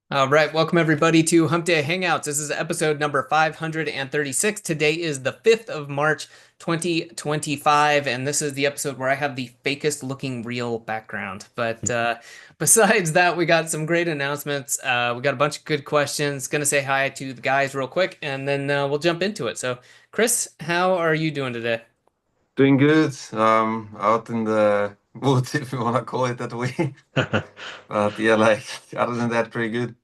All right, welcome everybody to Hump Day Hangouts. This is episode number 536. Today is the 5th of March, 2025, and this is the episode where I have the fakest looking real background. But besides that, we got some great announcements. We got a bunch of good questions. Gonna say hi to the guys real quick, and then we'll jump into it. So, Chris, how are you doing today? Doing good. Out in the woods, if you want to call it that way. But yeah, like other than that, pretty good.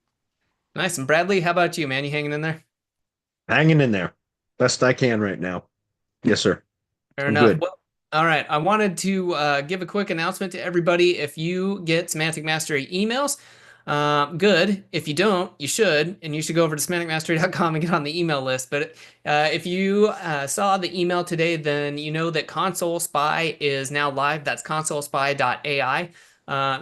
Nice. And Bradley, how about you, man? You hanging in there? Hanging in there. Best I can right now. Yes, sir. Fair I'm enough. good. Well, all right. I wanted to give a quick announcement to everybody. If you get Semantic Mastery emails, good. If you don't, you should, and you should go over to semanticmastery.com and get on the email list. But if you saw the email today, then you know that Console Spy is now live. That's consolespy.ai.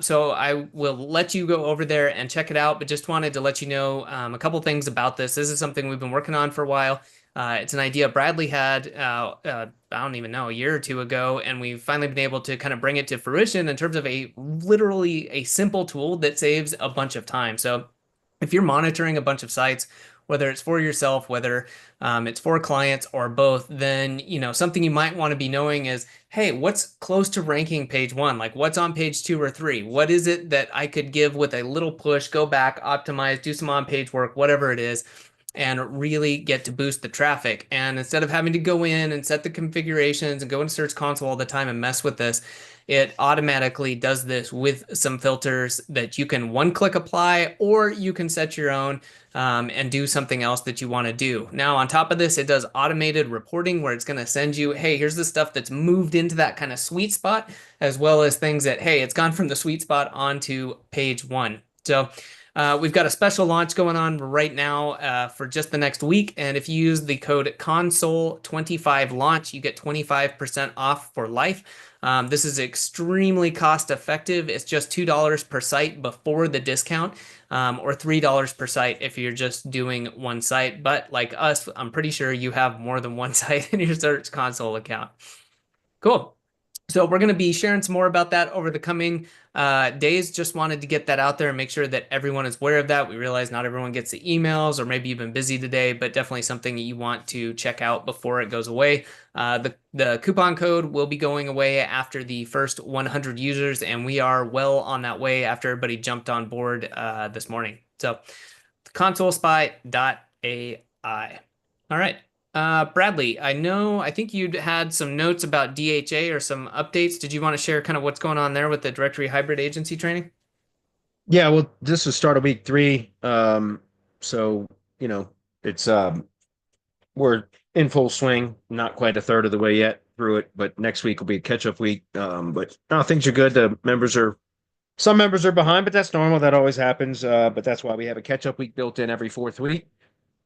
So I will let you go over there and check it out, but just wanted to let you know a couple things about this. This is something we've been working on for a while. It's an idea Bradley had, I don't even know, a year or two ago, and we've finally been able to kind of bring it to fruition in terms of a literally a simple tool that saves a bunch of time. So if you're monitoring a bunch of sites, whether it's for yourself, whether it's for clients or both, then something you might want to be knowing is, hey, what's close to ranking page one? Like what's on page two or three? What is it that I could give with a little push, go back, optimize, do some on-page work, whatever it is, and really get to boost the traffic. And instead of having to go in and set the configurations and go into Search Console all the time and mess with this, it automatically does this with some filters that you can one-click apply, or you can set your own and do something else that you want to do. Now, on top of this, it does automated reporting where it's going to send you, hey, here's the stuff that's moved into that kind of sweet spot, as well as things that, hey, it's gone from the sweet spot onto page one. So we've got a special launch going on right now for just the next week. And if you use the code console25 launch, you get 25% off for life. This is extremely cost effective. It's just $2 per site before the discount, or $3 per site if you're just doing one site. But like us, I'm pretty sure you have more than one site in your Search Console account. Cool. So we're going to be sharing some more about that over the coming days. Just wanted to get that out there and make sure that everyone is aware of that. We realize not everyone gets the emails, or maybe you've been busy today, but definitely something that you want to check out before it goes away. The coupon code will be going away after the first 100 users, and we are well on that way after everybody jumped on board this morning. So consolespy.ai. All right. Bradley, I think you'd had some notes about DHA or some updates. Did you want to share kind of what's going on there with the directory hybrid agency training? Yeah, well, this is start of week 3. So, you know, it's we're in full swing, not quite a third of the way yet through it, but next week will be a catch-up week. But no, things are good. Some members are behind, but that's normal. That always happens. But that's why we have a catch-up week built in every fourth week,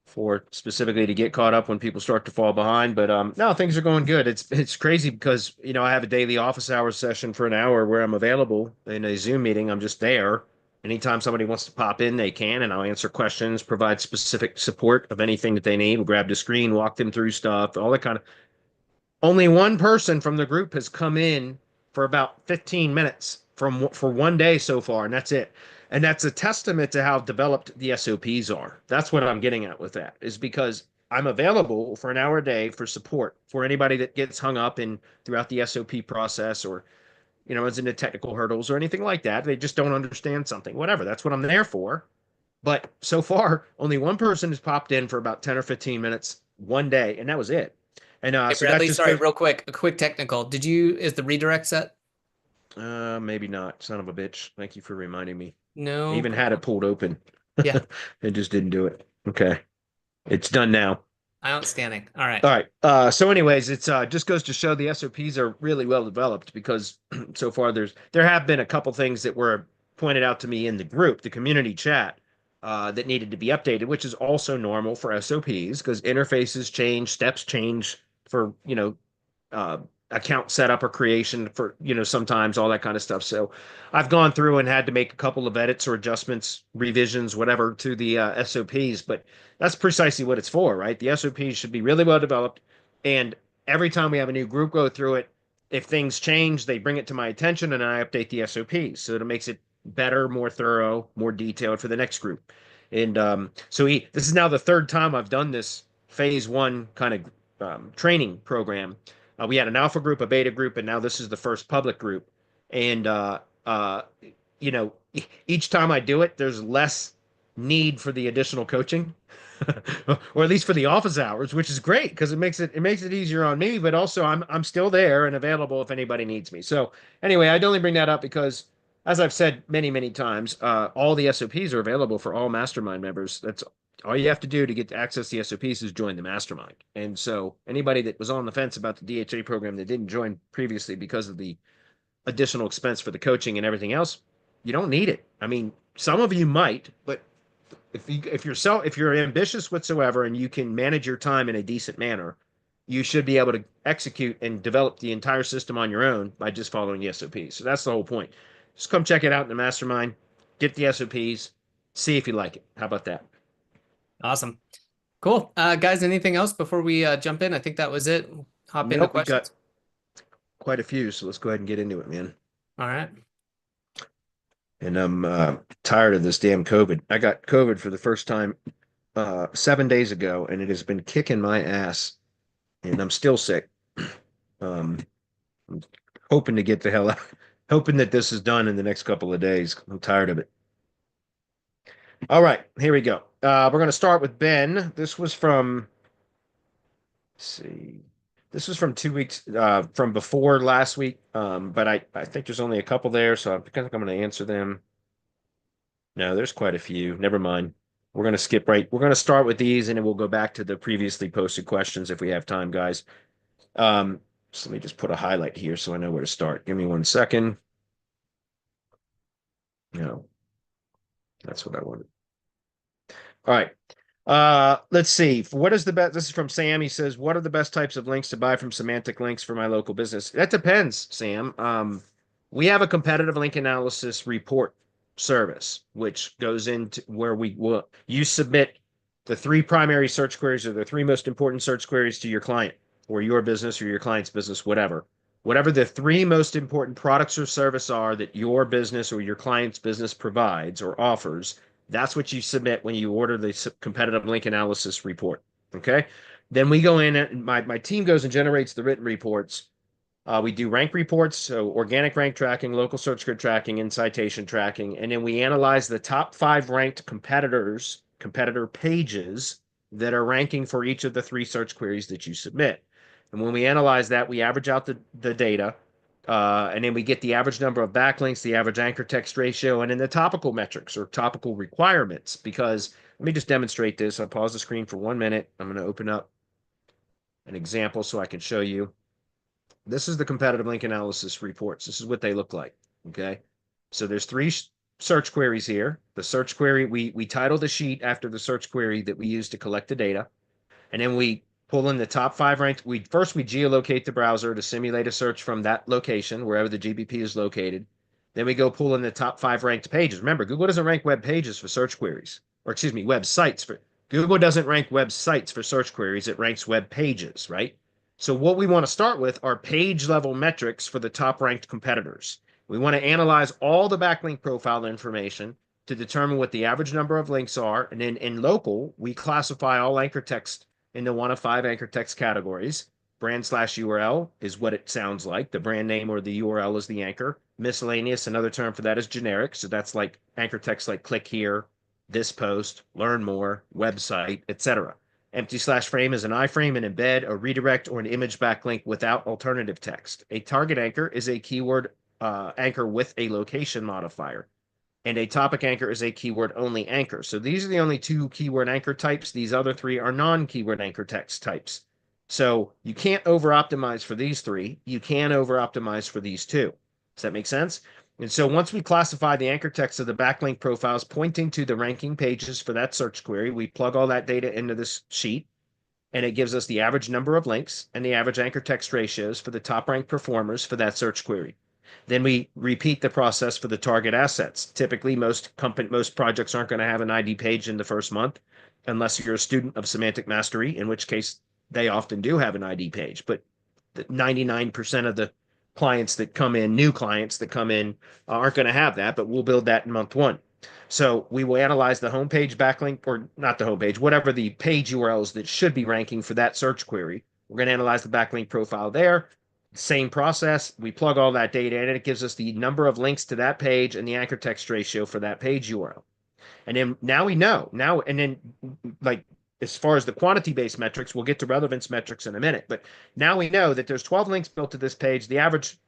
for specifically to get caught up when people start to fall behind. But no, things are going good. It's crazy because I have a daily office hours session for an hour where I'm available in a Zoom meeting. I'm just there. Anytime somebody wants to pop in, they can, and I'll answer questions, provide specific support of anything that they need. We'll grab the screen, walk them through stuff, all that kind of. Only one person from the group has come in for about 15 minutes for one day so far, and that's it. And that's a testament to how developed the SOPs are. That's what I'm getting at with that, is because I'm available for an hour a day for support for anybody that gets hung up in throughout the SOP process, or is into technical hurdles or anything like that. They just don't understand something, whatever. That's what I'm there for. But so far, only one person has popped in for about 10 or 15 minutes one day, and that was it. And Hey, so that Bradley, just sorry, goes. real quick, a quick technical. Is the redirect set? Maybe not. Son of a bitch. Thank you for reminding me. I No even had problem. it pulled open. Yeah, It just didn't do it. Okay. It's done now. outstanding. All right. All right. So anyways, it's just goes to show the SOPs are really well developed, because so far there have been a couple things that were pointed out to me in the group, the community chat, that needed to be updated, which is also normal for SOPs because interfaces change, steps change for, uh, account setup or creation for, sometimes all that kind of stuff. So I've gone through and had to make a couple of edits or adjustments, revisions, whatever, to the SOPs, but that's precisely what it's for, right? The SOPs should be really well developed. And every time we have a new group go through it, if things change, they bring it to my attention and I update the SOPs. So it makes it better, more thorough, more detailed for the next group. And so this is now the third time I've done this phase one kind of training program. We had an alpha group, a beta group, and now this is the first public group. And you know, each time I do it, there's less need for the additional coaching, or at least for the office hours, which is great because it makes it easier on me, but also I'm still there and available if anybody needs me. So anyway, I'd only bring that up because, as I've said many, many times, all the SOPs are available for all mastermind members. That's all you have to do to get access to the SOPs is join the mastermind. And so anybody that was on the fence about the DHA program that didn't join previously because of the additional expense for the coaching and everything else, you don't need it. I mean, some of you might, but if you're ambitious whatsoever and you can manage your time in a decent manner, you should be able to execute and develop the entire system on your own by just following the SOPs. So that's the whole point. Just come check it out in the mastermind, get the SOPs, see if you like it. How about that? Awesome. Cool. Guys, anything else before we jump in? I think that was it. Hop into Nope, we questions. got quite a few, so let's go ahead and get into it, man. All right. And I'm tired of this damn COVID. I got COVID for the first time 7 days ago, and it has been kicking my ass, and I'm still sick. I'm hoping to get the hell out, hoping that this is done in the next couple of days. I'm tired of it. All right, here we go. We're going to start with Ben. This was from, let's see, this was from 2 weeks from before last week, but I think there's only a couple there, so I think I'm going to answer them. No, there's quite a few. Never mind. We're going to skip right. We're going to start with these, and then we'll go back to the previously posted questions if we have time, guys. So let me just put a highlight here so I know where to start. Give me 1 second. No, that's what I wanted. All right. Let's see. What is the best? This is from Sam. He says, "What are the best types of links to buy from Semantic Links for my local business?" That depends, Sam. We have a competitive link analysis report service, which goes into where you submit the 3 primary search queries or the 3 most important search queries to your client or your business or your client's business, whatever. Whatever the 3 most important products or service are that your business or your client's business provides or offers, that's what you submit when you order the competitive link analysis report. Okay. Then we go in and my team goes and generates the written reports. We do rank reports, so organic rank tracking, local search grid tracking, and citation tracking. And then we analyze the top 5 ranked competitor pages that are ranking for each of the 3 search queries that you submit. And when we analyze that, we average out the data. And then we get the average number of backlinks, the average anchor text ratio, and then the topical metrics or topical requirements. Because let me just demonstrate this. I'll pause the screen for 1 minute. I'm going to open up an example so I can show you. This is the competitive link analysis reports. This is what they look like. Okay. So there's 3 search queries here. The search query, we title the sheet after the search query that we use to collect the data. And then we pull in the top 5 ranked. First we geolocate the browser to simulate a search from that location, wherever the GBP is located. Then we go pull in the top 5 ranked pages. Remember, Google doesn't rank web pages for search queries, or excuse me, websites for Google doesn't rank websites for search queries. It ranks web pages, right? So what we want to start with are page level metrics for the top ranked competitors. We want to analyze all the backlink profile information to determine what the average number of links are. And then in local, we classify all anchor text into 1 of 5 anchor text categories. Brand/URL is what it sounds like. The brand name or the URL is the anchor. Miscellaneous, another term for that is generic. So that's like anchor text like click here, this post, learn more, website, etc. Empty/frame is an iframe, an embed, a redirect, or an image backlink without alternative text. A target anchor is a keyword anchor with a location modifier. And a topic anchor is a keyword-only anchor. So these are the only 2 keyword anchor types. These other 3 are non-keyword anchor text types. So you can't over-optimize for these 3. You can over-optimize for these 2. Does that make sense? And so once we classify the anchor text of the backlink profiles pointing to the ranking pages for that search query, we plug all that data into this sheet, and it gives us the average number of links and the average anchor text ratios for the top ranked performers for that search query. Then we repeat the process for the target assets. Typically, most projects aren't going to have an ID page in the first month, unless you're a student of Semantic Mastery, in which case they often do have an ID page. But 99% of the clients that come in, new clients that come in, aren't going to have that, but we'll build that in month 1. So we will analyze the homepage backlink, or not the homepage, whatever the page URLs that should be ranking for that search query. We're going to analyze the backlink profile there. Same process. We plug all that data in, and it gives us the number of links to that page and the anchor text ratio for that page URL. And then now we know now, and then like as far as the quantity-based metrics, we'll get to relevance metrics in a minute, but now we know that there's 12 links built to this page. The average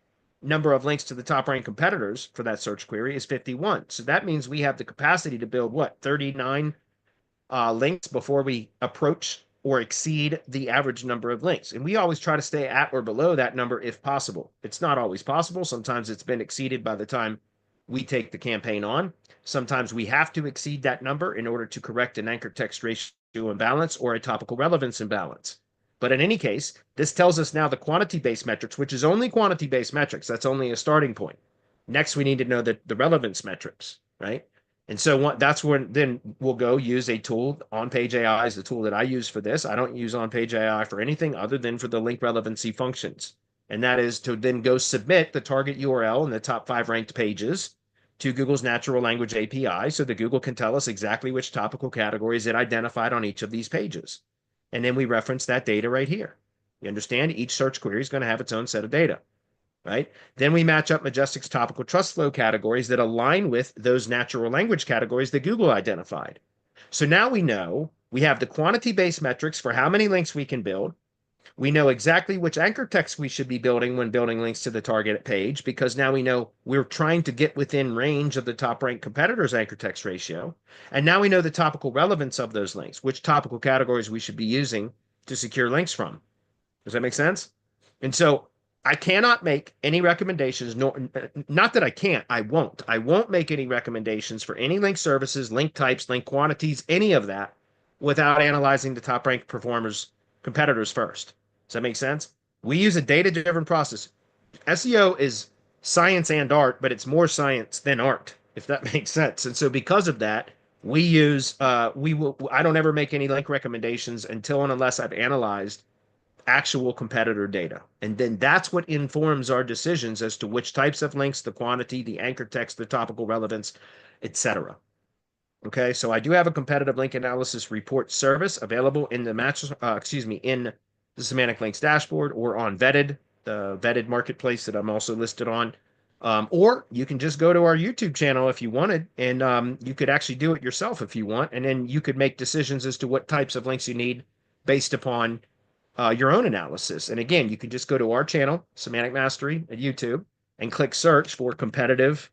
number of links to the top ranked competitors for that search query is 51. So that means we have the capacity to build what, 39 links before we approach or exceed the average number of links. And we always try to stay at or below that number if possible. It's not always possible. Sometimes it's been exceeded by the time we take the campaign on. Sometimes we have to exceed that number in order to correct an anchor text ratio imbalance or a topical relevance imbalance. But in any case, this tells us now the quantity-based metrics, which is only quantity-based metrics. That's only a starting point. Next, we need to know the relevance metrics, right? And so that's when then we'll go use a tool. OnPage AI is the tool that I use for this. I don't use OnPage AI for anything other than for the link relevancy functions. And that is to then go submit the target URL in the top 5 ranked pages to Google's natural language API so that Google can tell us exactly which topical categories it identified on each of these pages. And then we reference that data right here. You understand? Each search query is going to have its own set of data, right? Then we match up Majestic's topical trust flow categories that align with those natural language categories that Google identified. So now we know we have the quantity-based metrics for how many links we can build. We know exactly which anchor text we should be building when building links to the target page, because now we know we're trying to get within range of the top ranked competitors' anchor text ratio. And now we know the topical relevance of those links, which topical categories we should be using to secure links from. Does that make sense? And so I cannot make any recommendations, not that I can't, I won't. I won't make any recommendations for any link services, link types, link quantities, any of that without analyzing the top ranked competitors first. Does that make sense? We use a data-driven process. SEO is science and art, but it's more science than art, if that makes sense. And so because of that, we use, I don't ever make any link recommendations until and unless I've analyzed actual competitor data. And then that's what informs our decisions as to which types of links, the quantity, the anchor text, the topical relevance, etc. Okay, so I do have a competitive link analysis report service available in the in the Semantic Links dashboard or on Vetted, the Vetted marketplace that I'm also listed on. Or you can just go to our YouTube channel if you wanted, and you could actually do it yourself if you want, and then you could make decisions as to what types of links you need based upon your own analysis. And again, you can just go to our channel, Semantic Mastery at YouTube, and click search for competitive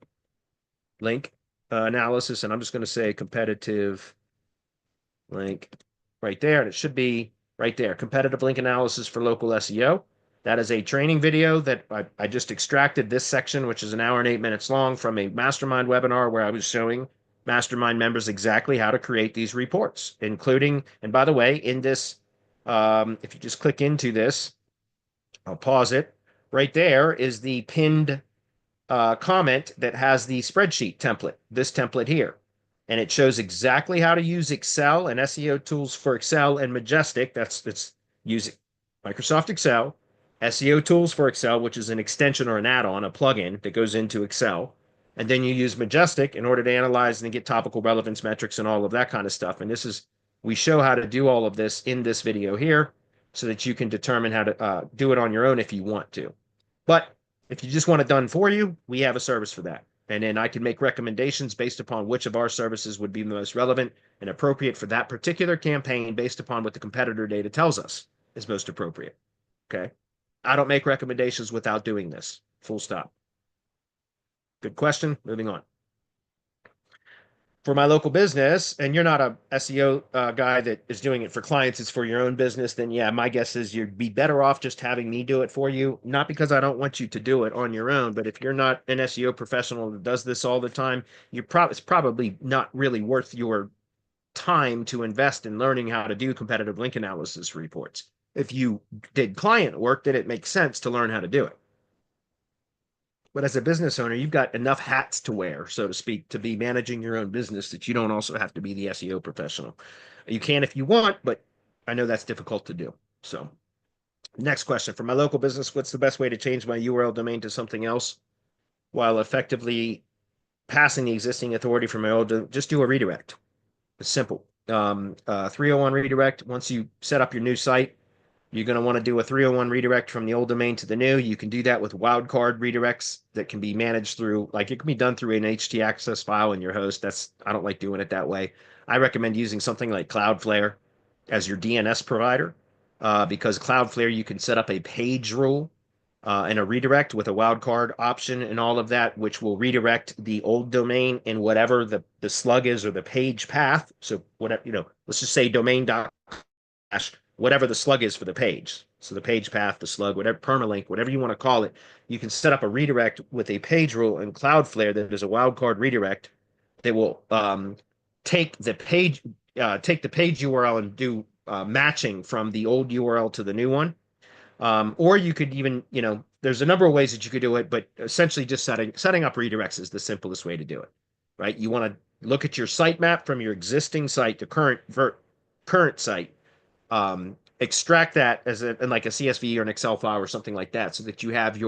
link analysis. And I'm just going to say competitive link right there. And it should be right there, competitive link analysis for local SEO. That is a training video that I just extracted this section, which is an hour and 8 minutes long, from a mastermind webinar where I was showing mastermind members exactly how to create these reports, including, and by the way, in this, if you just click into this, I'll pause it. Right there is the pinned comment that has the spreadsheet template, this template here. And it shows exactly how to use Excel and SEO tools for Excel and Majestic. It's using Microsoft Excel, SEO tools for Excel, which is an extension or an add-on, a plugin that goes into Excel. And then you use Majestic in order to analyze and get topical relevance metrics and all of that kind of stuff. And we show how to do all of this in this video here so that you can determine how to do it on your own if you want to. But if you just want it done for you, we have a service for that. And then I can make recommendations based upon which of our services would be the most relevant and appropriate for that particular campaign based upon what the competitor data tells us is most appropriate. Okay. I don't make recommendations without doing this. Full stop. Good question. Moving on. For my local business, and you're not a SEO guy that is doing it for clients, it's for your own business, then yeah, my guess is you'd be better off just having me do it for you. Not because I don't want you to do it on your own, but if you're not an SEO professional that does this all the time, it's probably not really worth your time to invest in learning how to do competitive link analysis reports. If you did client work, then it makes sense to learn how to do it. But as a business owner, you've got enough hats to wear, so to speak, to be managing your own business that you don't also have to be the SEO professional. You can if you want, but I know that's difficult to do. So Next question. For my local business, what's the best way to change my URL domain to something else while effectively passing the existing authority from my old? Just do a redirect. It's simple. 301 redirect. Once you set up your new site, you're going to want to do a 301 redirect from the old domain to the new. You can do that with wildcard redirects that can be managed through, like it can be done through an htaccess file in your host. I don't like doing it that way. I recommend using something like Cloudflare as your DNS provider, because Cloudflare, you can set up a page rule and a redirect with a wildcard option and all of that, which will redirect the old domain in whatever the slug is or the page path. So whatever, let's just say domain dot whatever the slug is for the page. So the page path, the slug, whatever, permalink, whatever you want to call it, you can set up a redirect with a page rule in Cloudflare that is a wildcard redirect that will take the page URL and do matching from the old URL to the new one. Or you could even, there's a number of ways that you could do it, but essentially just setting up redirects is the simplest way to do it, right? You want to look at your sitemap from your existing site to current site, extract that in like a CSV or an Excel file or something like that, so that you have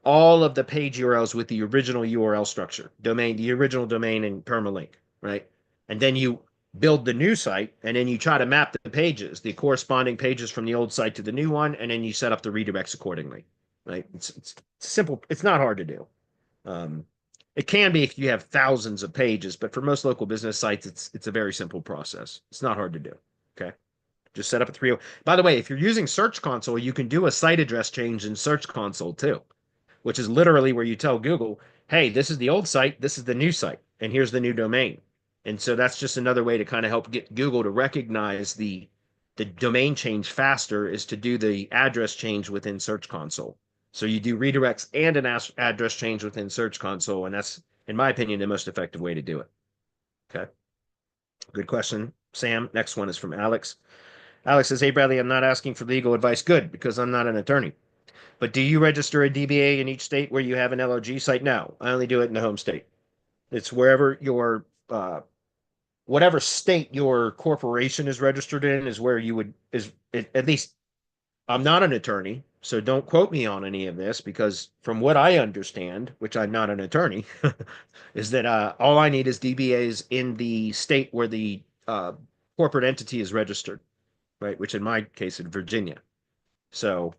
all of the page URLs with the original URL structure, the original domain and permalink, right? And then you build the new site, and then you try to map the corresponding pages from the old site to the new one, and then you set up the redirects accordingly, right? It's simple. It's not hard to do. It can be if you have thousands of pages, but for most local business sites, it's a very simple process. It's not hard to do. Okay. Just set up a 3.0. By the way, if you're using Search Console, you can do a site address change in Search Console too, which is literally where you tell Google, hey, this is the old site, this is the new site, and here's the new domain. And so that's just another way to kind of help get Google to recognize the domain change faster, is to do the address change within Search Console. So you do redirects and an address change within Search Console, and that's, in my opinion, the most effective way to do it. Okay. Good question, Sam. Next one is from Alex. Alex says, hey, Bradley, I'm not asking for legal advice. Good, because I'm not an attorney. But do you register a DBA in each state where you have an LOG site? No, I only do it in the home state. It's wherever whatever state your corporation is registered in is where you would, at least I'm not an attorney, so don't quote me on any of this, because from what I understand, which I'm not an attorney, is that all I need is DBAs in the state where the corporate entity is registered, right? Which in my case is Virginia. So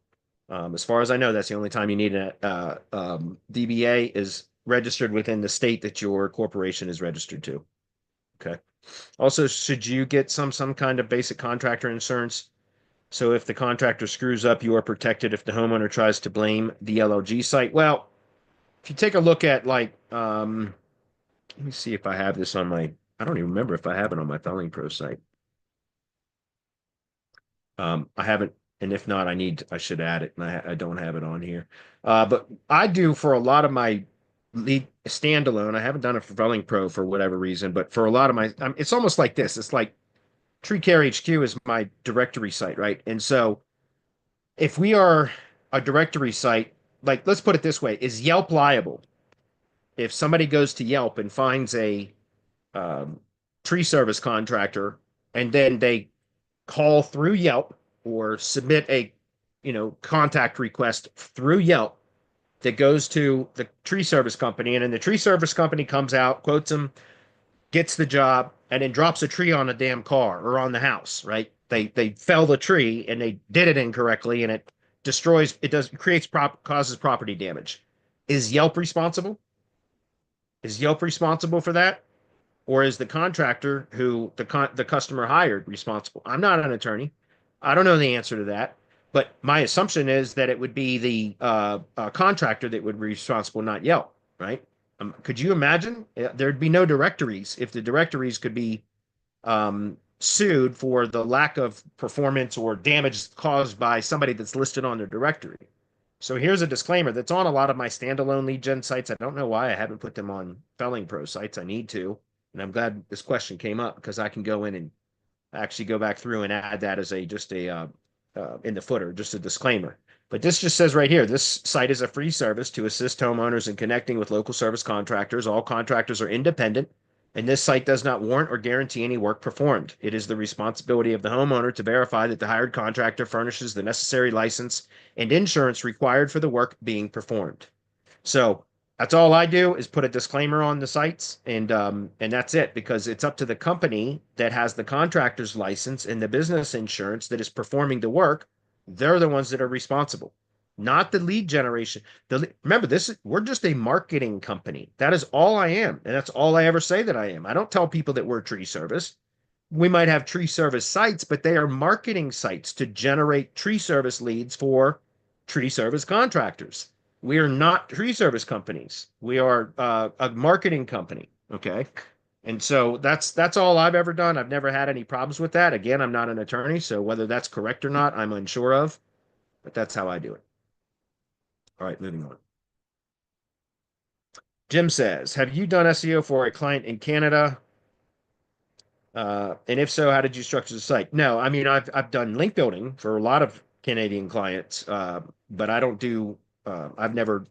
as far as I know, that's the only time you need a DBA is registered within the state that your corporation is registered to. Okay. Also, should you get some kind of basic contractor insurance? So if the contractor screws up, you are protected if the homeowner tries to blame the LOG site. Well, if you take a look at let me see if I have this on I don't even remember if I have it on my Filing Pro site. I haven't, and if not, I should add it, and I don't have it on here. But I do for a lot of my lead standalone. I haven't done it for Filing Pro for whatever reason, but for a lot of my, it's almost like this. It's like TreeCare HQ is my directory site, right? And so if we are a directory site, like let's put it this way, is Yelp liable if somebody goes to Yelp and finds a tree service contractor, and then they call through Yelp or submit a contact request through Yelp that goes to the tree service company, and then the tree service company comes out, quotes them, gets the job, and then drops a tree on a damn car or on the house, right? They fell the tree and they did it incorrectly, and it causes property damage. Is Yelp responsible? Is Yelp responsible for that? Or is the contractor who the customer hired responsible? I'm not an attorney. I don't know the answer to that. But my assumption is that it would be the contractor that would be responsible, not Yelp, right? Could you imagine? There'd be no directories if the directories could be sued for the lack of performance or damage caused by somebody that's listed on their directory. So here's a disclaimer that's on a lot of my standalone lead gen sites. I don't know why I haven't put them on Filing Pro sites. I need to. And I'm glad this question came up, because I can go in and actually go back through and add that as in the footer, just a disclaimer. But this just says right here, this site is a free service to assist homeowners in connecting with local service contractors. All contractors are independent and this site does not warrant or guarantee any work performed. It is the responsibility of the homeowner to verify that the hired contractor furnishes the necessary license and insurance required for the work being performed. So that's all I do is put a disclaimer on the sites, and that's it, because it's up to the company that has the contractor's license and the business insurance that is performing the work. They're the ones that are responsible, not the lead generation. Remember, we're just a marketing company. That is all I am, and that's all I ever say that I am. I don't tell people that we're tree service. We might have tree service sites, but they are marketing sites to generate tree service leads for tree service contractors. We are not tree service companies. We are a marketing company. Okay. And so that's all I've ever done. I've never had any problems with that. Again, I'm not an attorney, so whether that's correct or not, I'm unsure of, but that's how I do it. All right, moving on. Jim says, have you done SEO for a client in Canada? And if so, how did you structure the site? No, I mean, I've done link building for a lot of Canadian clients, but I don't do. I've never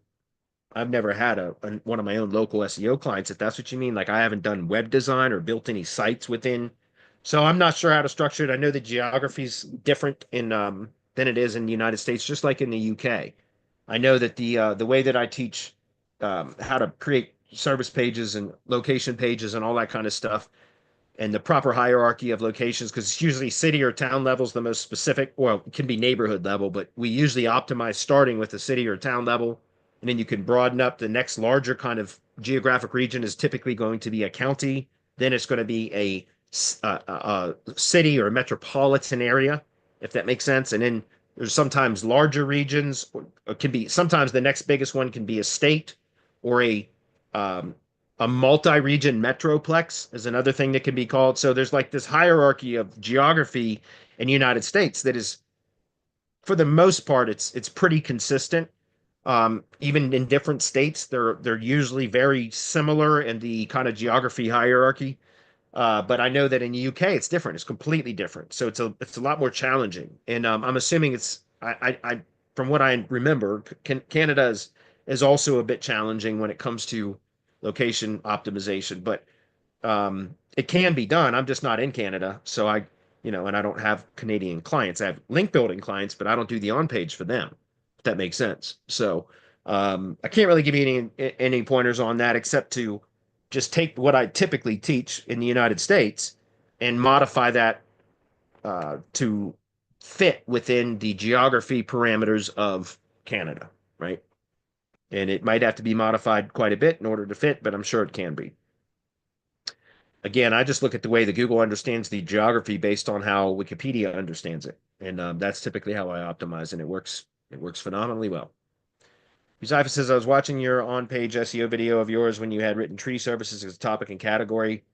had one of my own local SEO clients, if that's what you mean. Like, I haven't done web design or built any sites within. So I'm not sure how to structure it. I know the geography's different in than it is in the United States, just like in the UK. I know that the way that I teach how to create service pages and location pages and all that kind of stuff, and the proper hierarchy of locations, because it's usually city or town level is the most specific. Well, it can be neighborhood level, but we usually optimize starting with the city or town level, and then you can broaden up. The next larger kind of geographic region is typically going to be a county. Then it's going to be a city or a metropolitan area, if that makes sense. And then there's sometimes larger regions. Or can be sometimes the next biggest one can be a state or um, a multi-region metroplex is another thing that can be called. So there's like this hierarchy of geography in the United States that is, for the most part, it's pretty consistent. Even in different states, they're usually very similar in the kind of geography hierarchy. But I know that in the UK it's different. It's completely different. So it's a lot more challenging. And I'm assuming I from what I remember, Canada is also a bit challenging when it comes to location optimization. But it can be done. I'm just not in Canada, so and I don't have Canadian clients. I have link building clients, but I don't do the on page for them. If that makes sense. So I can't really give you any pointers on that, except to just take what I typically teach in the United States and modify that to fit within the geography parameters of Canada, right? And it might have to be modified quite a bit in order to fit, but I'm sure it can be. Again, I just look at the way that Google understands the geography based on how Wikipedia understands it, and that's typically how I optimize, and it works. It works phenomenally well. Uzaifa says, I was watching your on-page SEO video of yours when you had written tree services as a topic and category.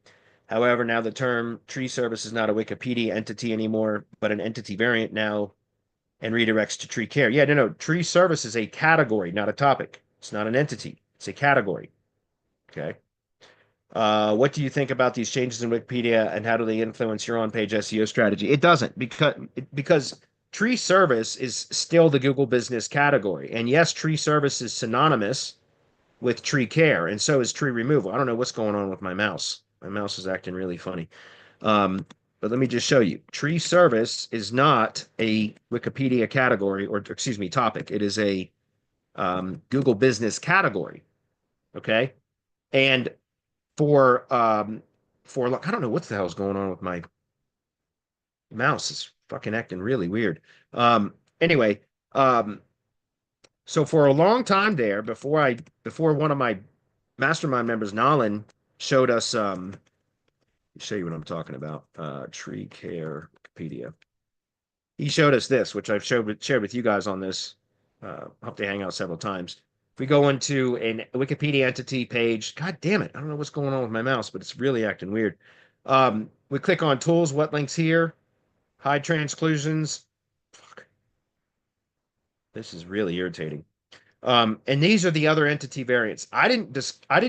However, now the term tree service is not a Wikipedia entity anymore, but an entity variant now and redirects to tree care. Yeah, no. Tree service is a category, not a topic. It's not an entity. It's a category. Okay. What do you think about these changes in Wikipedia and how do they influence your on-page SEO strategy? It doesn't, because tree service is still the Google business category. And yes, tree service is synonymous with tree care, and so is tree removal. I don't know what's going on with my mouse. My mouse is acting really funny. But let me just show you. Tree service is not a Wikipedia category, or excuse me, topic. It is a Google business category. Okay. And for like, I don't know what the hell is going on with my mouse. Is fucking acting really weird. Anyway, so for a long time there, before one of my mastermind members, Nolan, showed us show you what I'm talking about. Tree care Wikipedia. He showed us this, which I've shared with you guys on this Hump Day Hangout several times. If we go into a Wikipedia entity page, God damn it, I don't know what's going on with my mouse, but it's really acting weird. We click on tools, what links here, hide transclusions. Fuck. This is really irritating. And these are the other entity variants. I didn't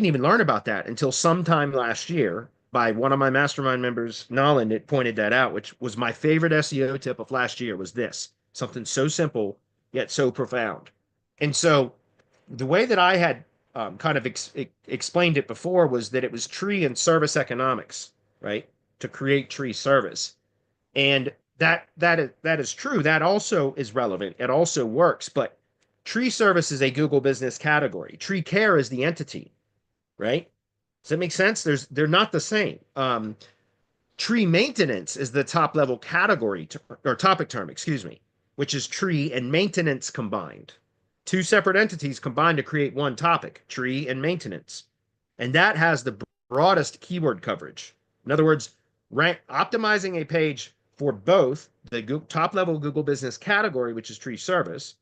even learn about that until sometime last year by one of my mastermind members, Nolan, that pointed that out, which was my favorite SEO tip of last year, was this. Something so simple, yet so profound. And so the way that I had kind of explained it before was that it was tree and service economics, right? To create tree service. And that is true. That also is relevant. It also works, but tree service is a Google business category. Tree care is the entity, right? Does that make sense? They're not the same. Tree maintenance is the top level category or topic term, excuse me, which is tree and maintenance combined. Two separate entities combined to create one topic, tree and maintenance. And that has the broadest keyword coverage. In other words, optimizing a page for both the top level Google business category, which is tree service,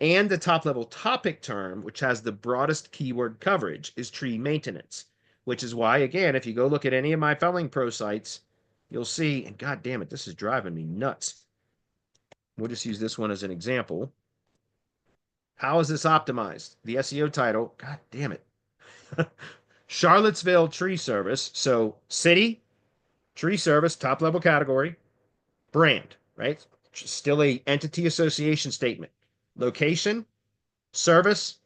and the top level topic term, which has the broadest keyword coverage, is tree maintenance. Which is why, again, if you go look at any of my Felling Pro sites, you'll see, and god damn it, this is driving me nuts. We'll just use this one as an example. How is this optimized? The SEO title, god damn it. Charlottesville Tree Service. So city, tree service, top level category, brand, right? Still a entity association statement. Location, service,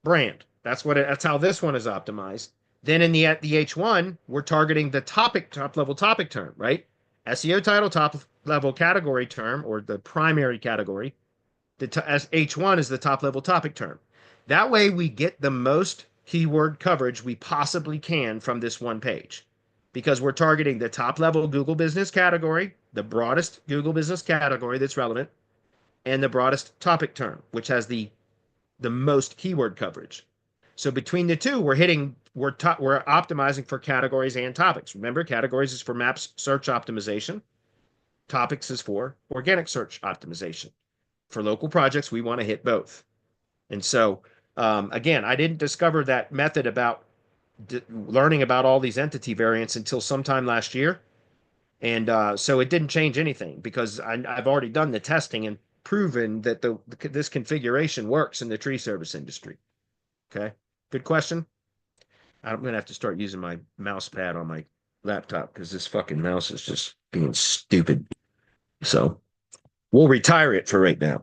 brand. That's how this one is optimized. Then in the H1, we're targeting the top level topic term, right? SEO title, top level category term, or the primary category. As H1 is the top level topic term. That way we get the most keyword coverage we possibly can from this one page, because we're targeting the top level Google business category, the broadest Google business category that's relevant, and the broadest topic term, which has the most keyword coverage. So between the two, we're optimizing for categories and topics. Remember, categories is for maps search optimization. Topics is for organic search optimization. For local projects, we want to hit both. And so, again, I didn't discover that method about learning about all these entity variants until sometime last year. And so it didn't change anything, because I've already done the testing and proven that this configuration works in the tree service industry. Okay, good question. I'm going to have to start using my mouse pad on my laptop because this fucking mouse is just being stupid. So we'll retire it for right now.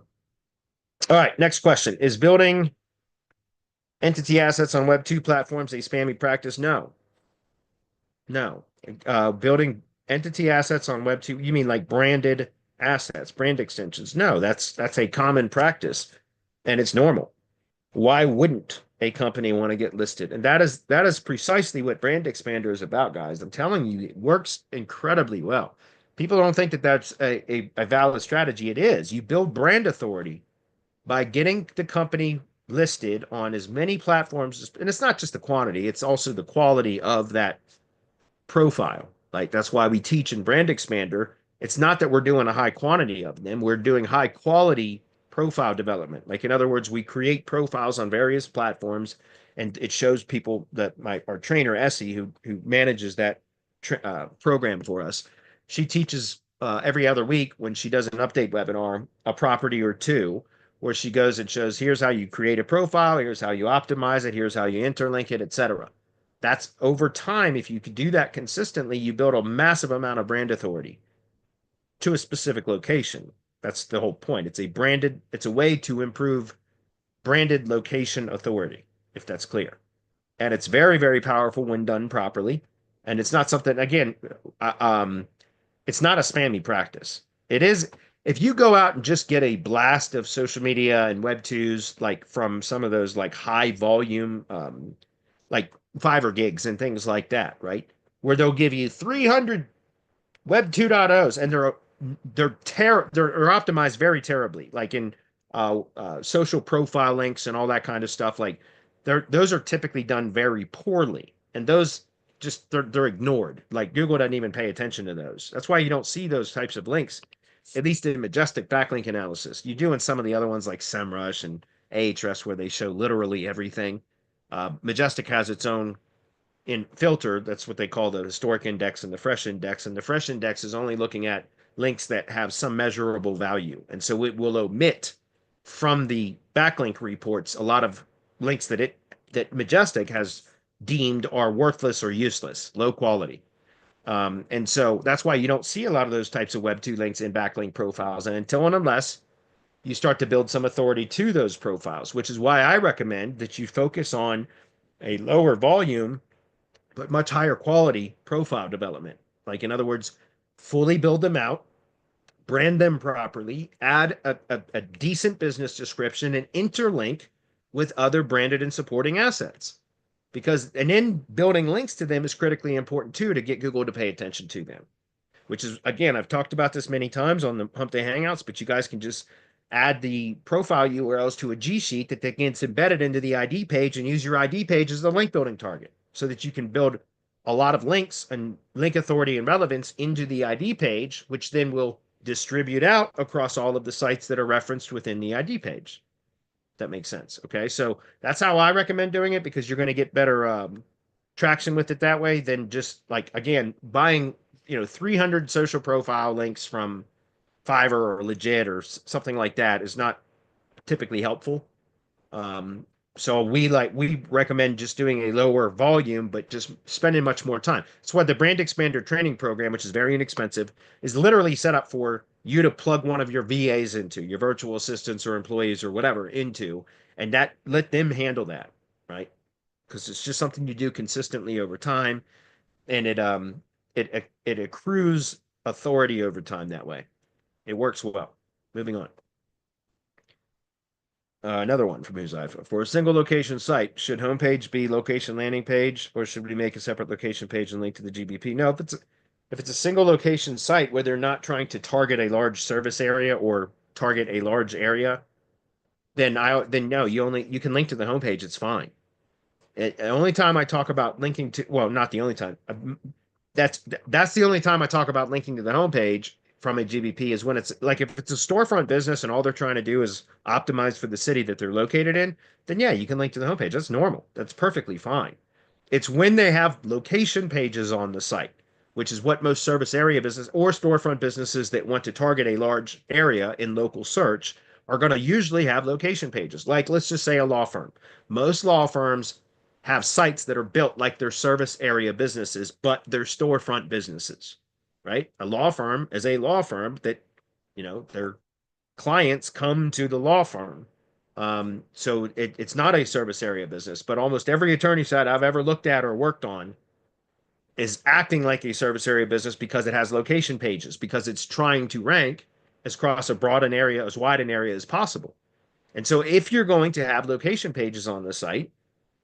All right, next question. Is building entity assets on Web 2 platforms a spammy practice? No. No. Building entity assets on Web 2, you mean like branded assets, brand extensions? No, that's a common practice, and it's normal. Why wouldn't a company want to get listed? And that is precisely what Brand Expander is about, guys. I'm telling you, it works incredibly well. People don't think that that's a valid strategy. It is. You build brand authority by getting the company listed on as many platforms, and it's not just the quantity, it's also the quality of that profile. Like, that's why we teach in Brand Expander. It's not that we're doing a high quantity of them, we're doing high quality profile development. Like, in other words, we create profiles on various platforms, and it shows people that our trainer Essie, who manages that program for us, she teaches every other week when she does an update webinar a property or two, where she goes and shows, here's how you create a profile, here's how you optimize it, here's how you interlink it, etc. That's over time. If you could do that consistently, you build a massive amount of brand authority to a specific location. That's the whole point. It's a way to improve branded location authority, if that's clear. And it's very, very powerful when done properly. And it's not something, again, it's not a spammy practice. It is, if you go out and just get a blast of social media and Web 2s, like from some of those like high volume, like Fiverr gigs and things like that, right? Where they'll give you 300 Web 2.0s, and they're optimized very terribly, like in social profile links and all that kind of stuff. Like, those are typically done very poorly, and those just they're ignored. Like, Google doesn't even pay attention to those. That's why you don't see those types of links, at least in Majestic backlink analysis. You do in some of the other ones like SEMrush and Ahrefs, where they show literally everything. Majestic has its own filter. That's what they call the historic index and the fresh index. And the fresh index is only looking at links that have some measurable value. And so it will omit from the backlink reports a lot of links that Majestic has deemed are worthless or useless, low quality. And so that's why you don't see a lot of those types of Web 2 links in backlink profiles. And until and unless you start to build some authority to those profiles, which is why I recommend that you focus on a lower volume, but much higher quality profile development. Like, in other words, fully build them out, brand them properly, add a decent business description, and interlink with other branded and supporting assets. Because, and then building links to them is critically important too, to get Google to pay attention to them, which is, again, I've talked about this many times on the Hump Day Hangouts, but you guys can just add the profile URLs to a G Sheet that gets embedded into the ID page and use your ID page as the link building target so that you can build a lot of links and link authority and relevance into the ID page, which then will distribute out across all of the sites that are referenced within the ID page. That makes sense. Okay. So that's how I recommend doing it, because you're going to get better traction with it that way than just, like, again, buying 300 social profile links from Fiverr or Legit or something like that is not typically helpful. So we recommend just doing a lower volume, but just spending much more time. That's why the Brand Expander training program, which is very inexpensive, is literally set up for you to plug one of your VAs into, your virtual assistants or employees or whatever, into, and that let them handle that, right? Because it's just something you do consistently over time, and it accrues authority over time that way. It works well. Moving on. Another one from Uzaifa. For a single location site, should homepage be location landing page, or should we make a separate location page and link to the GBP? No, if it's a single location site where they're not trying to target a large service area or target a large area, then no, you can link to the homepage. It's fine. The only time I talk about linking to, well, not the only time. That's the only time I talk about linking to the homepage from a GBP is when it's like, if it's a storefront business and all they're trying to do is optimize for the city that they're located in, then yeah, you can link to the homepage. That's normal. That's perfectly fine. It's when they have location pages on the site, which is what most service area business or storefront businesses that want to target a large area in local search are going to usually have location pages. Like, let's just say a law firm. Most law firms have sites that are built like their service area businesses, but they're storefront businesses, right? A law firm is a law firm that, their clients come to the law firm. So it's not a service area business, but almost every attorney site I've ever looked at or worked on is acting like a service area business because it has location pages, because it's trying to rank as across as wide an area as possible. And so if you're going to have location pages on the site,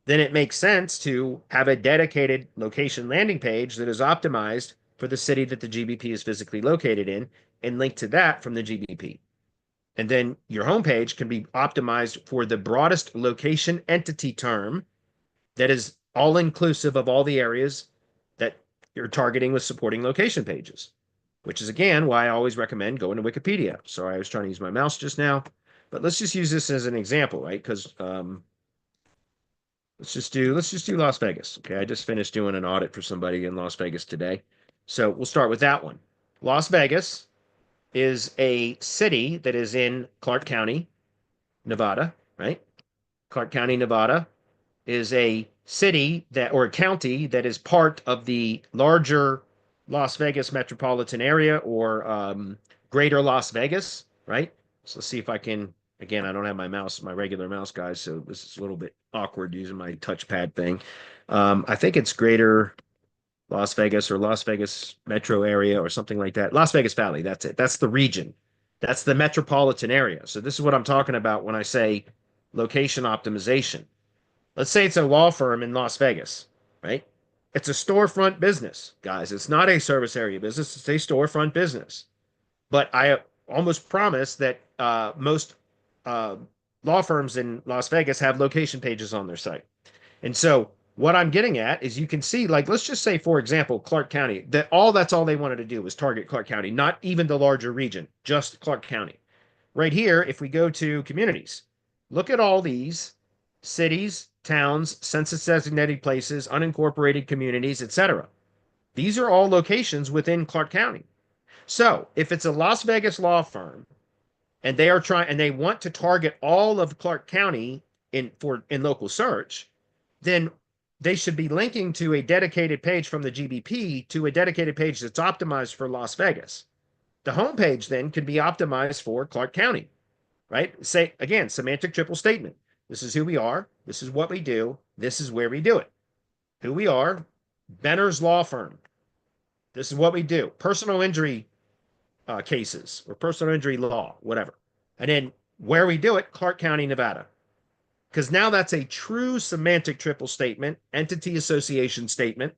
then it makes sense to have a dedicated location landing page that is optimized for the city that the GBP is physically located in and link to that from the GBP. And then your homepage can be optimized for the broadest location entity term that is all inclusive of all the areas that you're targeting with supporting location pages, which is, again, why I always recommend going to Wikipedia. Sorry, I was trying to use my mouse just now, but let's just use this as an example, right? Because let's just do Las Vegas. Okay, I just finished doing an audit for somebody in Las Vegas today. So we'll start with that one. Las Vegas is a city that is in Clark County, Nevada, right? Clark County, Nevada is a city or a county that is part of the larger Las Vegas metropolitan area, or greater Las Vegas, right? So let's see if I can. Again, I don't have my regular mouse, guys, so this is a little bit awkward using my touchpad thing. I think it's greater Las Vegas or Las Vegas metro area or something like that. Las Vegas Valley, that's it. That's the region. That's the metropolitan area. So this is what I'm talking about when I say location optimization. Let's say it's a law firm in Las Vegas, right? It's a storefront business, guys. It's not a service area business. It's a storefront business. But I almost promise that most law firms in Las Vegas have location pages on their site. And so what I'm getting at is, you can see, like, let's just say, for example, Clark County, that's all they wanted to do was target Clark County, not even the larger region, just Clark County. Right here, if we go to communities, look at all these cities, towns, census designated places, unincorporated communities, etc. These are all locations within Clark County. So if it's a Las Vegas law firm and they want to target all of Clark County in local search, then they should be linking to a dedicated page from the GBP to a dedicated page that's optimized for Las Vegas. The homepage then could be optimized for Clark County, right? Say, again, semantic triple statement. This is who we are. This is what we do. This is where we do it. Who we are, Benners Law Firm. This is what we do. Personal injury cases or personal injury law, whatever. And then where we do it, Clark County, Nevada. Because now that's a true semantic triple statement, entity association statement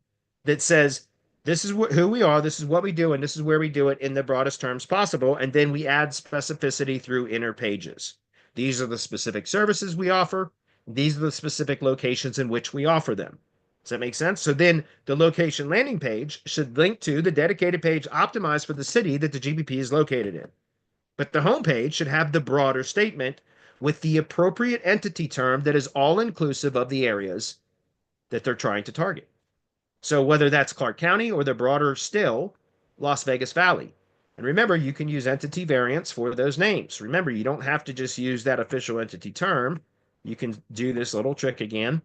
that says this is who we are, this is what we do, and this is where we do it in the broadest terms possible. And then we add specificity through inner pages. These are the specific services we offer. These are the specific locations in which we offer them. Does that make sense? So then the location landing page should link to the dedicated page optimized for the city that the GBP is located in. But the home page should have the broader statement with the appropriate entity term that is all inclusive of the areas that they're trying to target. So whether that's Clark County or the broader still, Las Vegas Valley. And remember, you can use entity variants for those names. Remember, you don't have to just use that official entity term. You can do this little trick again.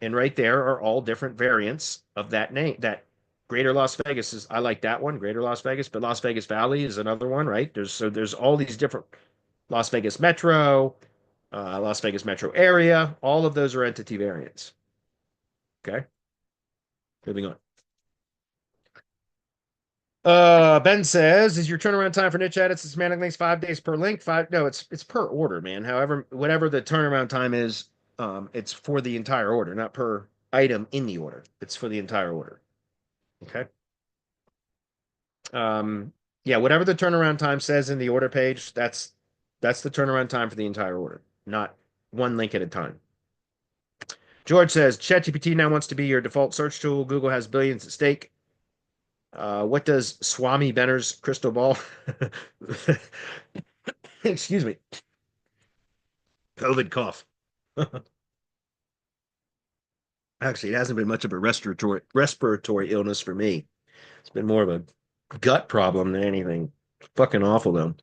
And right there are all different variants of that name. That Greater Las Vegas is, I like that one, Greater Las Vegas, but Las Vegas Valley is another one, right? There's all these different Las Vegas Metro, Las Vegas Metro area. All of those are entity variants. Okay. Moving on. Ben says, is your turnaround time for niche edits and semantic links 5 days per link? No, it's per order, man. However, whatever the turnaround time is, it's for the entire order, not per item in the order. It's for the entire order. Okay. Yeah, whatever the turnaround time says in the order page, that's the turnaround time for the entire order, not one link at a time. George says, ChatGPT now wants to be your default search tool. Google has billions at stake. What does Swamy Benners crystal ball? Excuse me. COVID cough. Actually, it hasn't been much of a respiratory illness for me. It's been more of a gut problem than anything. It's fucking awful though.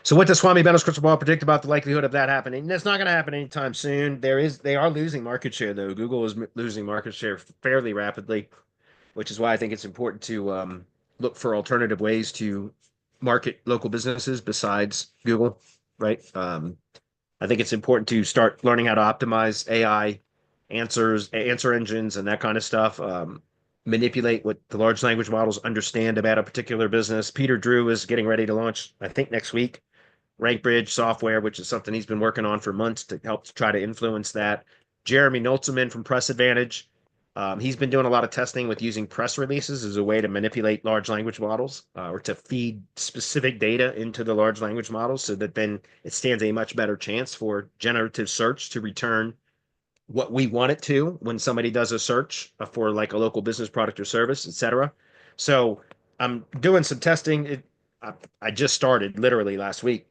So what does Swamy Benners crystal ball predict about the likelihood of that happening? That's not going to happen anytime soon. They are losing market share though. Google is losing market share fairly rapidly, which is why I think it's important to look for alternative ways to market local businesses besides Google, right? I think it's important to start learning how to optimize AI answer engines, and that kind of stuff. Manipulate what the large language models understand about a particular business. Peter Drew is getting ready to launch, I think, next week, RankBridge software, which is something he's been working on for months to help try to influence that. Jeremy Noltzman from Press Advantage. He's been doing a lot of testing with using press releases as a way to manipulate large language models or to feed specific data into the large language models so that then it stands a much better chance for generative search to return what we want it to when somebody does a search for like a local business product or service, etc. So I'm doing some testing. I just started literally last week,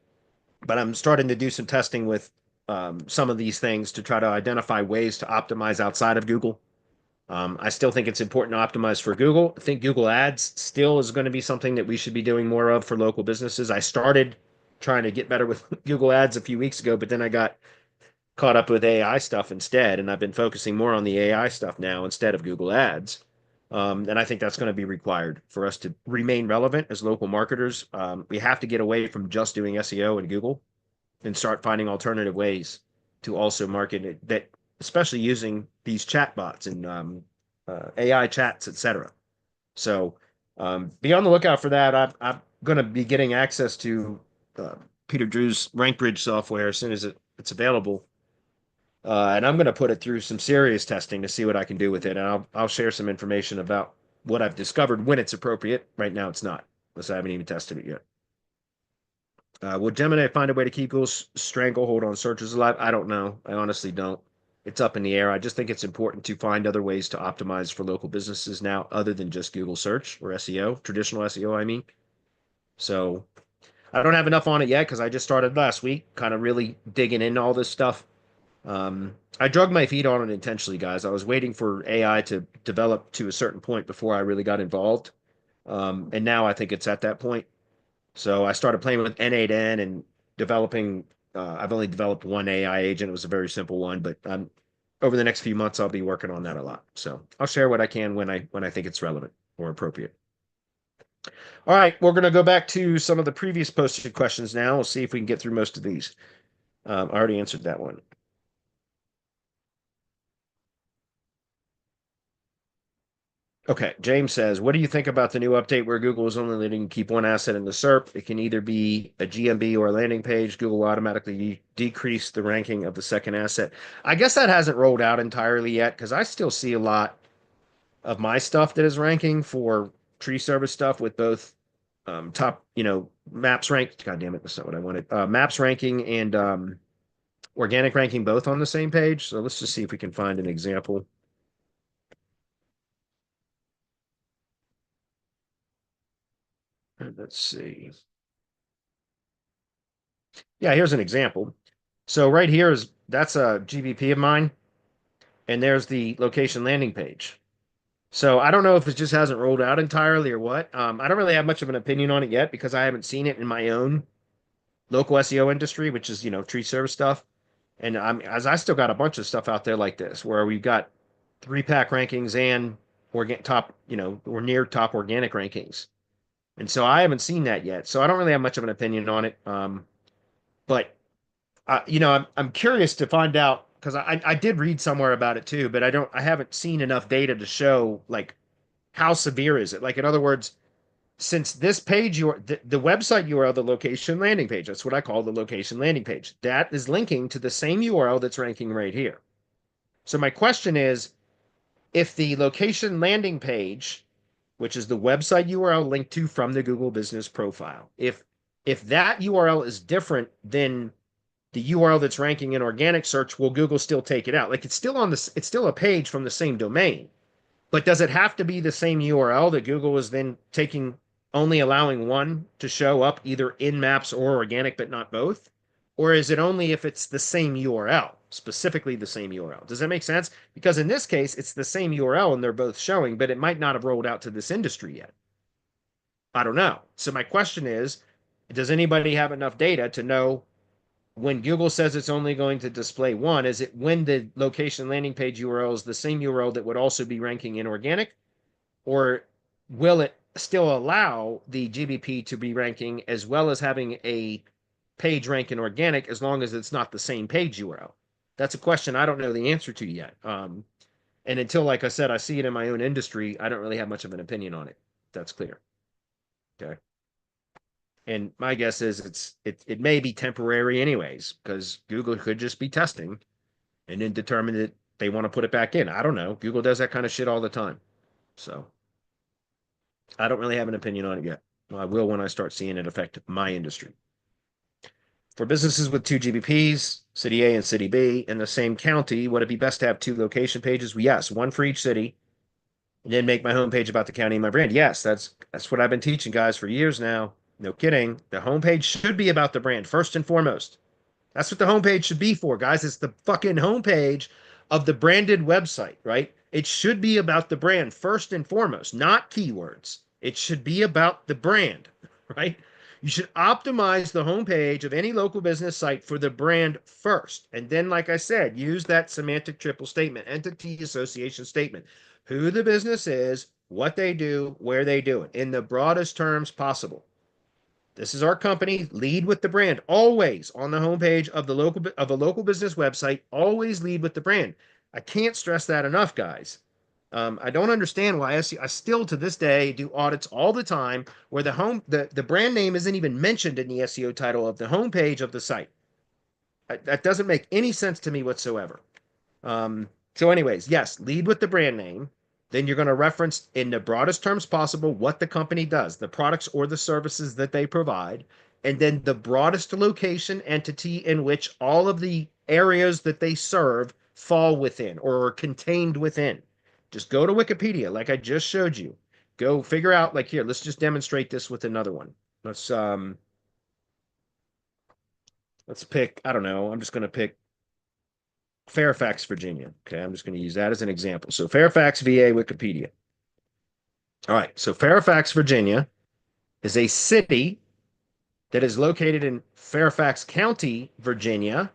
but I'm starting to do some testing with some of these things to try to identify ways to optimize outside of Google. I still think it's important to optimize for Google. I think Google Ads still is going to be something that we should be doing more of for local businesses. I started trying to get better with Google Ads a few weeks ago, but then I got caught up with AI stuff instead, and I've been focusing more on the AI stuff now instead of Google Ads. And I think that's going to be required for us to remain relevant as local marketers. We have to get away from just doing SEO and Google and start finding alternative ways to also market it, that especially using these chat bots and AI chats, etc. So be on the lookout for that. I'm going to be getting access to Peter Drew's RankBridge software as soon as it's available. And I'm going to put it through some serious testing to see what I can do with it. And I'll share some information about what I've discovered when it's appropriate. Right now, it's not, because I haven't even tested it yet. Will Gemini find a way to keep Google's stranglehold on searches alive? I don't know. I honestly don't. It's up in the air. I just think it's important to find other ways to optimize for local businesses now, other than just Google search or SEO, traditional SEO, I mean. So I don't have enough on it yet because I just started last week, kind of really digging into all this stuff. I drug my feet on it intentionally, guys. I was waiting for AI to develop to a certain point before I really got involved. And now I think it's at that point. So I started playing with N8N and developing. I've only developed one AI agent. It was a very simple one, but over the next few months, I'll be working on that a lot. So I'll share what I can when I think it's relevant or appropriate. All right, we're going to go back to some of the previous posted questions now. We'll see if we can get through most of these. I already answered that one. Okay, James says, what do you think about the new update where Google is only letting you keep one asset in the SERP? It can either be a GMB or a landing page. Google will automatically decrease the ranking of the second asset. I guess that hasn't rolled out entirely yet because I still see a lot of my stuff that is ranking for tree service stuff with both top, maps rank. God damn it, that's not what I wanted. Maps ranking and organic ranking both on the same page. So let's just see if we can find an example. Let's see. Yeah, here's an example. So right here that's a GBP of mine, and there's the location landing page. So I don't know if it just hasn't rolled out entirely or what. I don't really have much of an opinion on it yet because I haven't seen it in my own local SEO industry, which is, tree service stuff. And as I still got a bunch of stuff out there like this, where we've got 3-pack rankings and top, or near top organic rankings. And so I haven't seen that yet. So I don't really have much of an opinion on it. But I'm curious to find out because I did read somewhere about it too, but I haven't seen enough data to show like how severe is it. Like in other words, since this page the website URL, the location landing page, that's what I call the location landing page. That is linking to the same URL that's ranking right here. So my question is, if the location landing page, which is the website URL linked to from the Google Business Profile, if that URL is different than the URL that's ranking in organic search, will Google still take it out? Like it's still a page from the same domain, but does it have to be the same URL that Google is then only allowing one to show up either in maps or organic, but not both? Or is it only if it's the same URL, specifically the same URL? Does that make sense? Because in this case, it's the same URL and they're both showing, but it might not have rolled out to this industry yet. I don't know. So my question is, does anybody have enough data to know when Google says it's only going to display one, is it when the location landing page URL is the same URL that would also be ranking in organic? Or will it still allow the GBP to be ranking as well as having a page rank in organic as long as it's not the same page URL? That's a question I don't know the answer to yet. And until, like I said, I see it in my own industry, I don't really have much of an opinion on it. That's clear. Okay. And my guess is it may be temporary anyways, because Google could just be testing and then determine that they want to put it back in. I don't know. Google does that kind of shit all the time. So I don't really have an opinion on it yet. I will when I start seeing it affect my industry. For businesses with 2 GBPs, City A and City B, in the same county, would it be best to have 2 location pages? Well, yes, one for each city, and then make my homepage about the county and my brand. Yes, that's what I've been teaching guys for years now. No kidding. The homepage should be about the brand first and foremost. That's what the homepage should be for, guys. It's the fucking homepage of the branded website, right? It should be about the brand first and foremost, not keywords. It should be about the brand, right? You should optimize the homepage of any local business site for the brand first. And then, like I said, use that semantic triple statement, entity association statement. Who the business is, what they do, where they do it, in the broadest terms possible. This is our company. Lead with the brand. Always on the homepage of a local business website. Always lead with the brand. I can't stress that enough, guys. I don't understand why I still to this day do audits all the time where the brand name isn't even mentioned in the SEO title of the homepage of the site. That doesn't make any sense to me whatsoever. So anyways, yes, lead with the brand name. Then you're going to reference in the broadest terms possible what the company does, the products or the services that they provide, and then the broadest location entity in which all of the areas that they serve fall within or are contained within. Just go to Wikipedia, like I just showed you. Go figure out, like here, let's just demonstrate this with another one. Let's pick, I don't know, I'm just going to pick Fairfax, Virginia. Okay, I'm just going to use that as an example. So Fairfax, VA, Wikipedia. All right, so Fairfax, Virginia is a city that is located in Fairfax County, Virginia,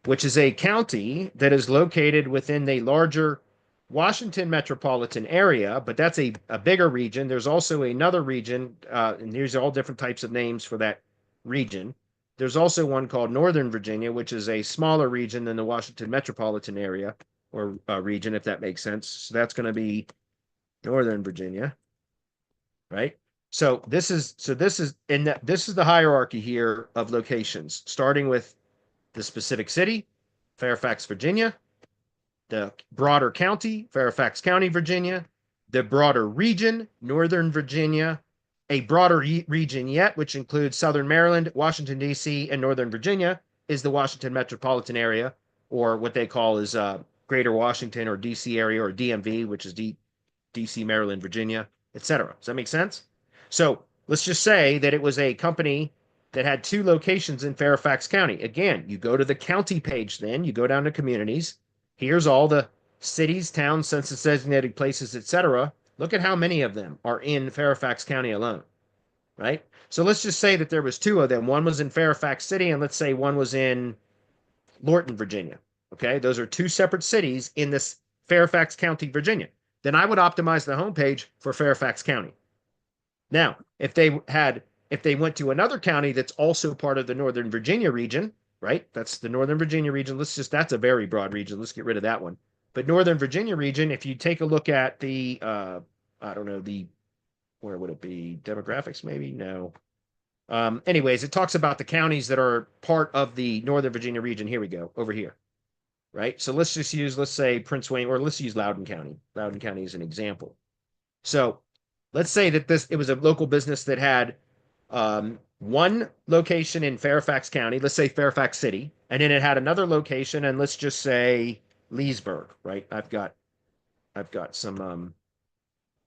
which is a county that is located within the larger Washington metropolitan area, but that's a bigger region. There's also another region, and here's all different types of names for that region. There's also one called Northern Virginia, which is a smaller region than the Washington metropolitan area or region, if that makes sense. So that's going to be Northern Virginia, right? So this is this is the hierarchy here of locations, starting with the specific city, Fairfax, Virginia, the broader county, Fairfax County, Virginia, the broader region, Northern Virginia, a broader region yet, which includes Southern Maryland, Washington, D.C., and Northern Virginia, is the Washington metropolitan area, or what they call is Greater Washington or D.C. area, or DMV, which is D.C., Maryland, Virginia, etc. Does that make sense? So let's just say that it was a company that had 2 locations in Fairfax County. Again, you go to the county page, then you go down to communities. Here's all the cities, towns, census designated places, etc. Look at how many of them are in Fairfax County alone, right? So let's just say that there was 2 of them. One was in Fairfax City, and let's say one was in Lorton, Virginia. Okay, those are 2 separate cities in this Fairfax County, Virginia. Then I would optimize the homepage for Fairfax County. Now, if they went to another county that's also part of the Northern Virginia region, right? That's the Northern Virginia region. That's a very broad region. Let's get rid of that one. But Northern Virginia region, if you take a look at the, I don't know, where would it be? Demographics, maybe? No. Anyways, it talks about the counties that are part of the Northern Virginia region. Here we go, over here, right? So let's say Prince William, or let's use Loudoun County. Loudoun County is an example. So let's say that it was a local business that had one location in Fairfax County, let's say Fairfax City, and then it had another location, and let's just say Leesburg, right? I've got some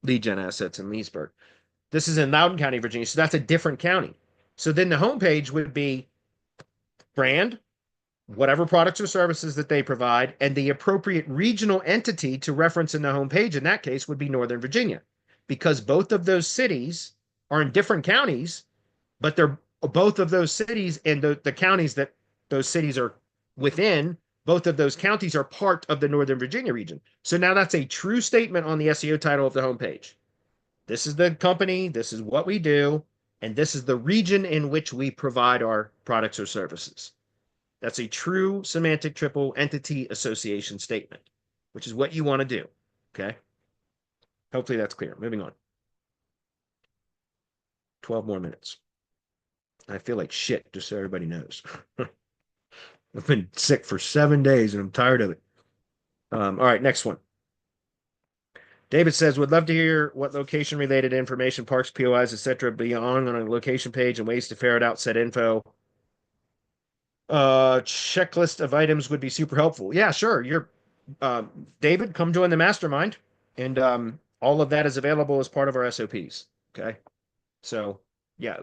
lead gen assets in Leesburg. This is in Loudoun County, Virginia, so that's a different county. So then the homepage would be brand, whatever products or services that they provide, and the appropriate regional entity to reference in the homepage in that case would be Northern Virginia, because both of those cities are in different counties, but they're both of those cities and the counties that those cities are within, both of those counties are part of the Northern Virginia region. So now that's a true statement on the SEO title of the homepage. This is the company, this is what we do, and this is the region in which we provide our products or services. That's a true semantic triple entity association statement, which is what you want to do. Okay. Hopefully that's clear. Moving on. 12 more minutes. I feel like shit, just so everybody knows. I've been sick for 7 days and I'm tired of it. All right, next one. David says, would love to hear what location related information, parks, POIs, etc. beyond on a location page and ways to ferret out said info. Checklist of items would be super helpful. Yeah, sure. David, come join the mastermind. And all of that is available as part of our SOPs. Okay. So yeah,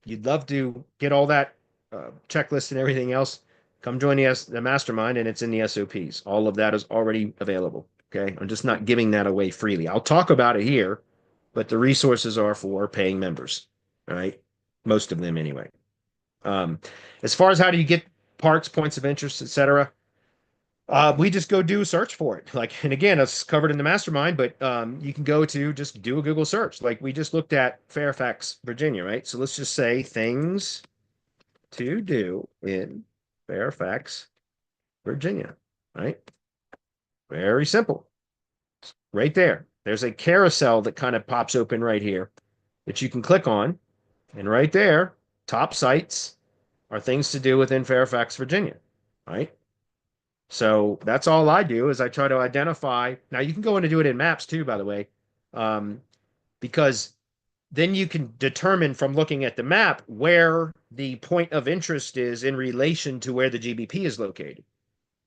you'd love to get all that checklist and everything else. Come join the mastermind, and it's in the SOPs. All of that is already available. Okay. I'm just not giving that away freely. I'll talk about it here, but the resources are for paying members. All right. Most of them anyway. As far as how do you get parks, points of interest, etc., we just go do a search for it. Like, and again, it's covered in the mastermind, but you can go to just do a Google search. Like we just looked at Fairfax, Virginia, right? So let's just say things to do in Fairfax, Virginia, right? Very simple. Right there. There's a carousel that kind of pops open right here that you can click on. And right there, top sites are things to do within Fairfax, Virginia, right? So that's all I do is I try to identify. Now you can go in and do it in maps too, by the way, because then you can determine from looking at the map where the point of interest is in relation to where the GBP is located,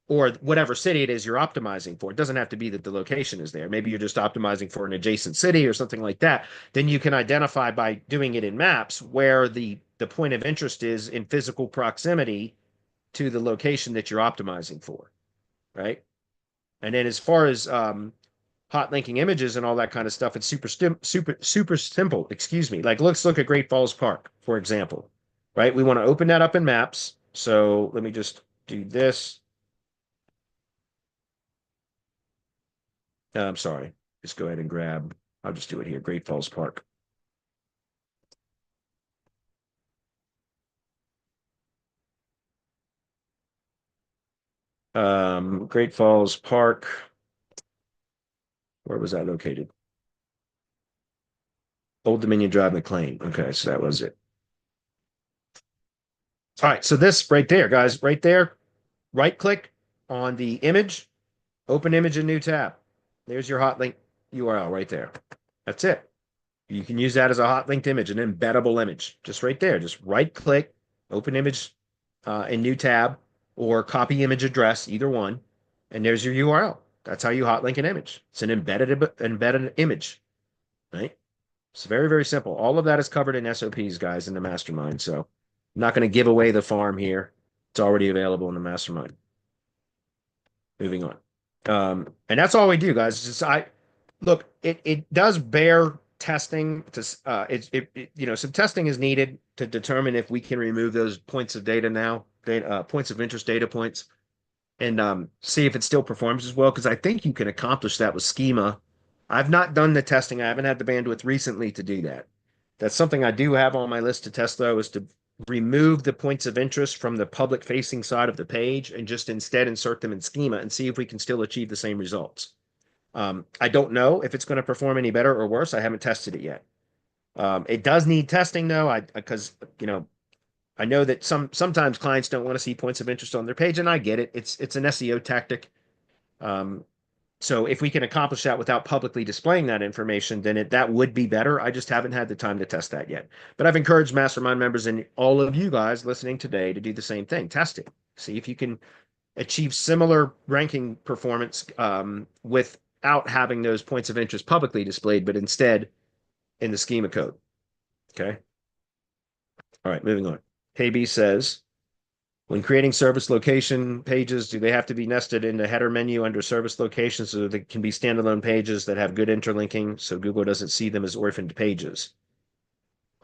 or whatever city it is you're optimizing for. It doesn't have to be that the location is there. Maybe you're just optimizing for an adjacent city or something like that. Then you can identify by doing it in maps where the point of interest is in physical proximity to the location that you're optimizing for, right? And then as far as hot linking images and all that kind of stuff, it's super simple. Excuse me. Like let's look at Great Falls Park, for example, right? We want to open that up in maps. So let me just do this. I'm sorry. Just go ahead and grab. I'll just do it here. Great Falls Park. Great Falls Park. Where was that located? Old Dominion Drive, McLean. Okay, so that was it. All right, so this right there, guys, right there, right click on the image, open image in new tab. There's your hot link URL right there. That's it. You can use that as a hot linked image, an embeddable image, just right there. Just right click, open image in new tab, or copy image address, either one, and there's your URL. That's how you hot link an image. It's an embedded image, right? It's very, very simple. All of that is covered in SOPs, guys, in the mastermind. So I'm not going to give away the farm here. It's already available in the mastermind. Moving on. And that's all we do, guys. It's just look, it does bear testing to some testing is needed to determine if we can remove those points of data now, points of interest data points, and see if it still performs as well. Because I think you can accomplish that with schema. I've not done the testing. I haven't had the bandwidth recently to do that. That's something I do have on my list to test, though, is to remove the points of interest from the public facing side of the page and just instead insert them in schema and see if we can still achieve the same results. I don't know if it's going to perform any better or worse. I haven't tested it yet. It does need testing though, because I know that sometimes clients don't want to see points of interest on their page, and I get it. It's an SEO tactic. So if we can accomplish that without publicly displaying that information, then that would be better. I just haven't had the time to test that yet. But I've encouraged mastermind members and all of you guys listening today to do the same thing. Test it. See if you can achieve similar ranking performance without having those points of interest publicly displayed, but instead in the schema code. Okay. All right, moving on. KB says, when creating service location pages, do they have to be nested in the header menu under service locations so that they can be standalone pages that have good interlinking so Google doesn't see them as orphaned pages?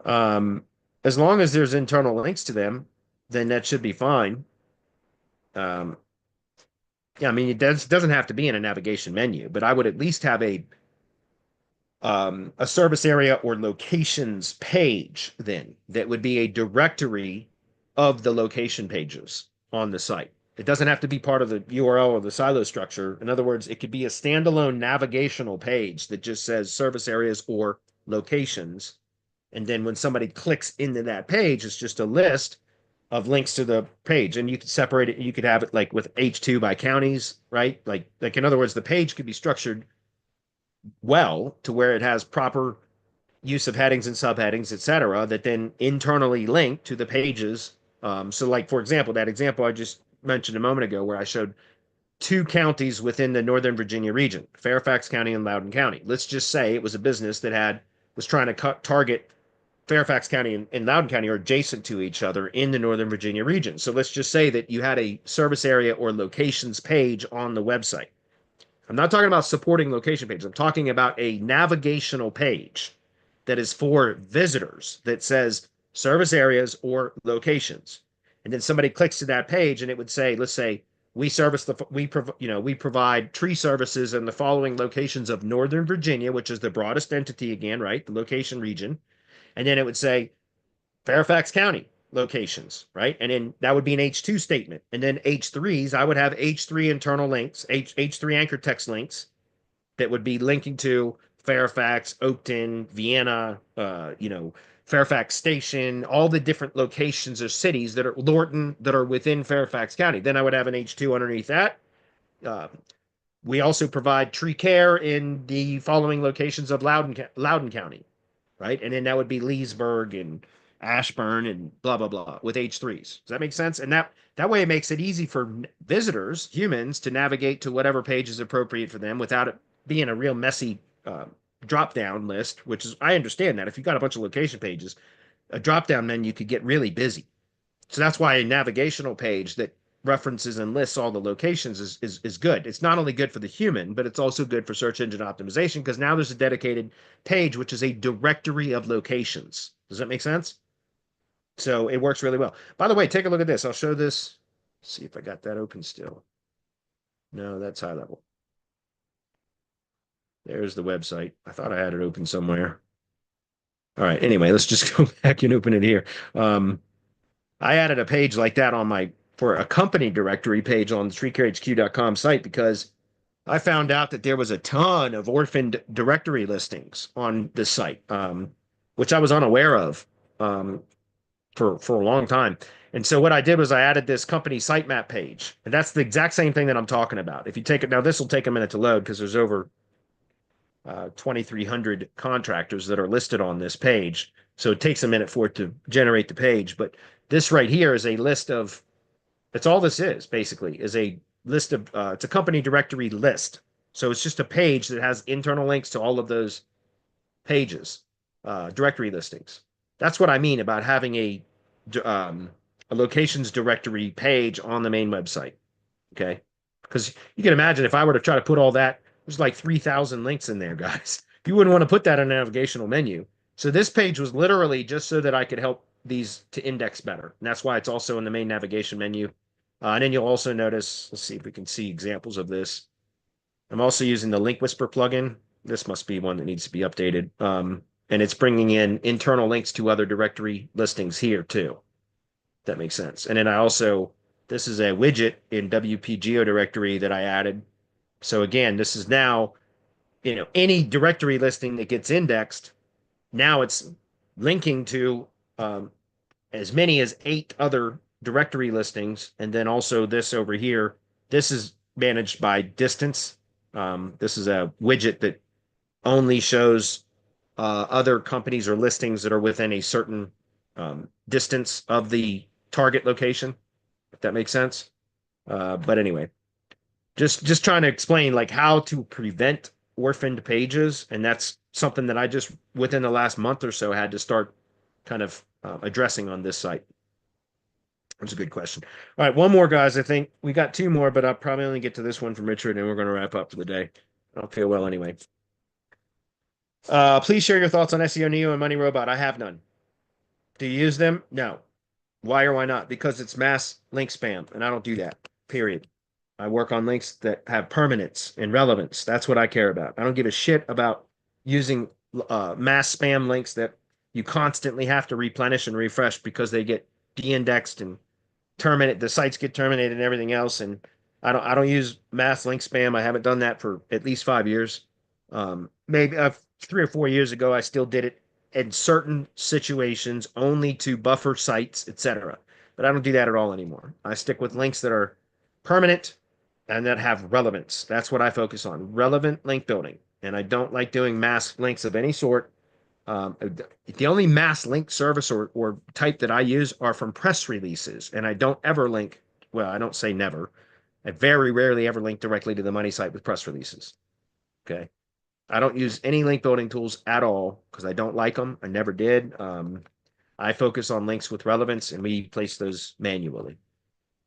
As long as there's internal links to them, then that should be fine. Yeah, I mean, it doesn't have to be in a navigation menu, but I would at least have a service area or locations page then that would be a directory of the location pages on the site. It doesn't have to be part of the URL or the silo structure. In other words, it could be a standalone navigational page that just says service areas or locations. And then when somebody clicks into that page, it's just a list of links to the page. And you could separate it. You could have it like with H2 by counties, right? Like in other words, the page could be structured well to where it has proper use of headings and subheadings, etc., that then internally link to the pages. So like, for example, that example I just mentioned a moment ago where I showed two counties within the Northern Virginia region, Fairfax County and Loudoun County. Let's just say it was a business that was trying to target Fairfax County and Loudoun County are adjacent to each other in the Northern Virginia region. So let's just say that you had a service area or locations page on the website. I'm not talking about supporting location pages. I'm talking about a navigational page that is for visitors that says service areas or locations. And then somebody clicks to that page and it would say, let's say, we provide tree services in the following locations of Northern Virginia, which is the broadest entity again, right? The location region. And then it would say Fairfax County locations, right? And then that would be an H2 statement. And then H3s, I would have H3 internal links, H3 anchor text links that would be linking to Fairfax, Oakton, Vienna, Fairfax Station, all the different locations or cities that are Lorton that are within Fairfax County. Then I would have an H2 underneath that. We also provide tree care in the following locations of Loudoun County, right? And then that would be Leesburg and Ashburn and blah, blah, blah with H3s. Does that make sense? And that way it makes it easy for visitors, humans, to navigate to whatever page is appropriate for them without it being a real messy drop-down list, which is, I understand that. If you've got a bunch of location pages, a drop-down menu could get really busy. So that's why a navigational page that references and lists all the locations is good. It's not only good for the human, but it's also good for search engine optimization because now there's a dedicated page, which is a directory of locations. Does that make sense? So it works really well. By the way, take a look at this. I'll show this. Let's see if I got that open still. No, that's high level. There's the website. I thought I had it open somewhere. All right. Anyway, let's just go back and open it here. I added a page like that for a company directory page on the treecarehq.com site because I found out that there was a ton of orphaned directory listings on this site, which I was unaware of for a long time. And so what I did was I added this company sitemap page, and that's the exact same thing that I'm talking about. If you take it now, this will take a minute to load because there's over 2,300 contractors that are listed on this page. So it takes a minute for it to generate the page. But this right here is a list of, that's all this is basically, is a list of, it's a company directory list. So it's just a page that has internal links to all of those pages, directory listings. That's what I mean about having a locations directory page on the main website. Okay. Because you can imagine if I were to try to put all that, there's like 3,000 links in there, guys. You wouldn't want to put that in a navigational menu. So this page was literally just so that I could help these to index better. And that's why it's also in the main navigation menu. And then you'll also notice, let's see if we can see examples of this. I'm also using the Link Whisper plugin. This must be one that needs to be updated. And it's bringing in internal links to other directory listings here too. That makes sense. And then I also, this is a widget in WP Geo directory that I added. So again, this is now, any directory listing that gets indexed, now it's linking to as many as 8 other directory listings. And then also this over here, this is managed by distance. This is a widget that only shows other companies or listings that are within a certain distance of the target location, if that makes sense. But anyway, just trying to explain like how to prevent orphaned pages. And that's something that I just within the last month or so had to start kind of addressing on this site. That's a good question. All right, one more, guys. I think we got 2 more, but I'll probably only get to this one from Richard, and we're going to wrap up for the day. I don't feel well anyway. Please share your thoughts on SEO Neo and Money Robot. I have none. Do you use them? No. Why or why not? Because it's mass link spam, and I don't do that, period. I work on links that have permanence and relevance. That's what I care about. I don't give a shit about using mass spam links that you constantly have to replenish and refresh because they get de-indexed and terminate. The sites get terminated and everything else. And I don't use mass link spam. I haven't done that for at least 5 years. Maybe 3 or 4 years ago, I still did it in certain situations only to buffer sites, etc. But I don't do that at all anymore. I stick with links that are permanent and that have relevance. That's what I focus on, relevant link building. And I don't like doing mass links of any sort. The only mass link service or type that I use are from press releases. And I don't ever link, well, I don't say never. I very rarely ever link directly to the money site with press releases. Okay. I don't use any link building tools at all because I don't like them. I never did. I focus on links with relevance and we place those manually.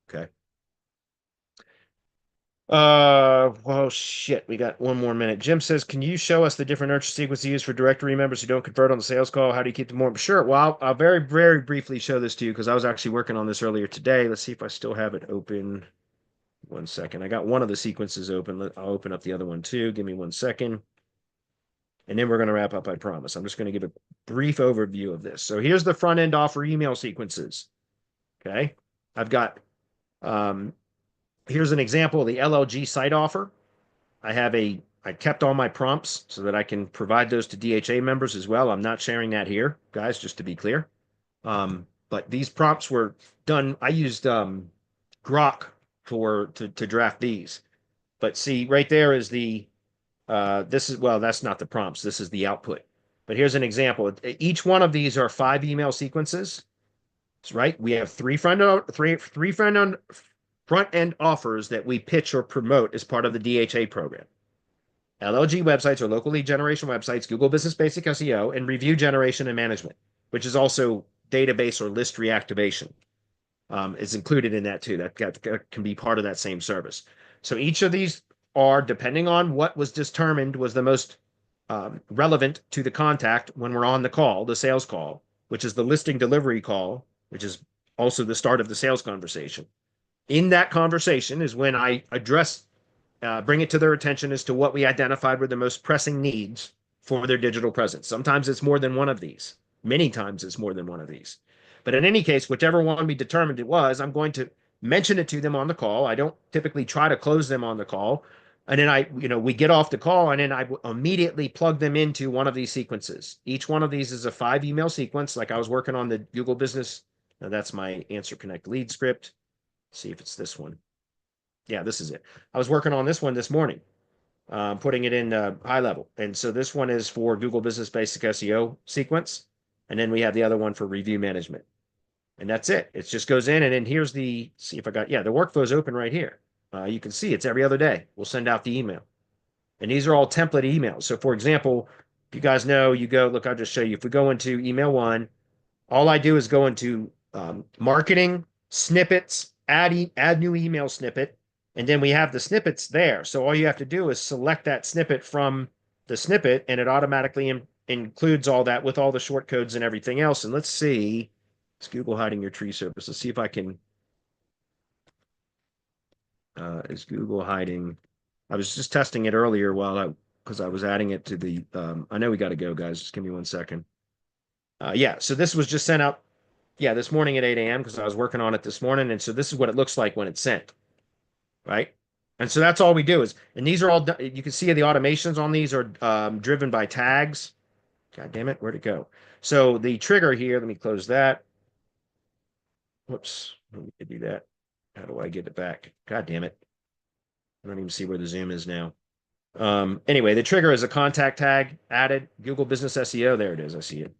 Okay. Well, shit. We got 1 more minute. Jim says, can you show us the different nurture sequences used for directory members who don't convert on the sales call? How do you keep them warm? Sure. Well, I'll very, very briefly show this to you because I was actually working on this earlier today. Let's see if I still have it open. 1 second. I got one of the sequences open. I'll open up the other one too. Give me 1 second. And then we're going to wrap up, I promise. I'm just going to give a brief overview of this. So here's the front end offer email sequences. Okay. I've got, here's an example of the LLG site offer. I kept all my prompts so that I can provide those to DHA members as well. I'm not sharing that here, guys, just to be clear. But these prompts were done. I used Grok to draft these. But see, right there is the, well, that's not the prompts. This is the output. But here's an example. Each one of these are 5 email sequences. That's right. We have 3 front end offers that we pitch or promote as part of the DHA program. LLG websites are local lead generation websites, Google Business Basic SEO, and review generation and management, which is also database or list reactivation. Is included in that too. That can be part of that same service. So each of these are, depending on what was determined was the most relevant to the contact when we're on the call, the sales call, which is the listing delivery call, which is also the start of the sales conversation. In that conversation is when I address, bring it to their attention as to what we identified were the most pressing needs for their digital presence. Sometimes it's more than one of these. Many times it's more than one of these. But in any case, whichever one we determined it was, I'm going to mention it to them on the call. I don't typically try to close them on the call, And then we get off the call and then I immediately plug them into one of these sequences. Each one of these is a 5 email sequence. Like I was working on the Google Business. Now that's my Answer Connect lead script. See if it's this one. Yeah, this is it. I was working on this one this morning, putting it in high level. And so this one is for Google Business Basic SEO sequence. And then we have the other one for review management. And that's it. It just goes in and then here's the, see if I got, yeah, the workflow is open right here. You can see it's every other day. We'll send out the email. And these are all template emails. So for example, if you guys know, you go, look, I'll just show you. If we go into email one, all I do is go into marketing, snippets, add new email snippet, and then we have the snippets there. So all you have to do is select that snippet from the snippet, and it automatically includes all that with all the short codes and everything else. And let's see, is Google hiding your tree service? Let's see if I can. Is Google hiding? I was just testing it earlier because I was adding it to the. I know we got to go, guys. Just give me 1 second. Yeah, so this was just sent out, yeah, this morning at 8 a.m. because I was working on it this morning. And so this is what it looks like when it's sent, right? And so that's all we do is, and these are all, you can see the automations on these are driven by tags. God damn it, where'd it go? So the trigger here, let me close that. Whoops, let me do that. How do I get it back? God damn it. I don't even see where the zoom is now. Anyway, the trigger is a contact tag added. Google Business SEO. There it is. I see it.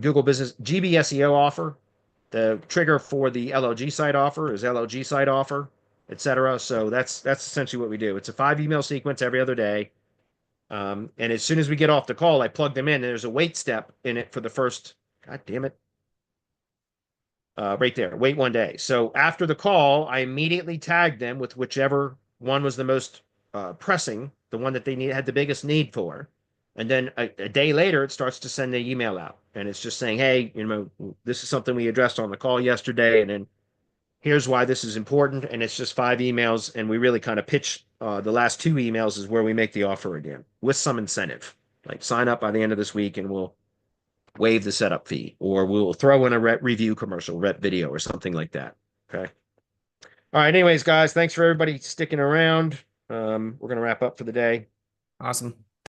Google Business GB SEO offer. The trigger for the LLG site offer is LLG site offer, etc. So that's essentially what we do. It's a 5 email sequence every other day. And as soon as we get off the call, I plug them in. And there's a wait step in it for the first. God damn it. Right there. Wait 1 day. So after the call, I immediately tag them with whichever one was the most pressing, the one that they had the biggest need for. And then a day later, it starts to send the email out. And it's just saying, hey, this is something we addressed on the call yesterday. And then here's why this is important. And it's just 5 emails. And we really kind of pitch the last 2 emails is where we make the offer again with some incentive. Like sign up by the end of this week and we'll waive the setup fee, or we'll throw in a review commercial, rep video, or something like that. Okay. All right. Anyways, guys, thanks for everybody sticking around. We're going to wrap up for the day. Awesome.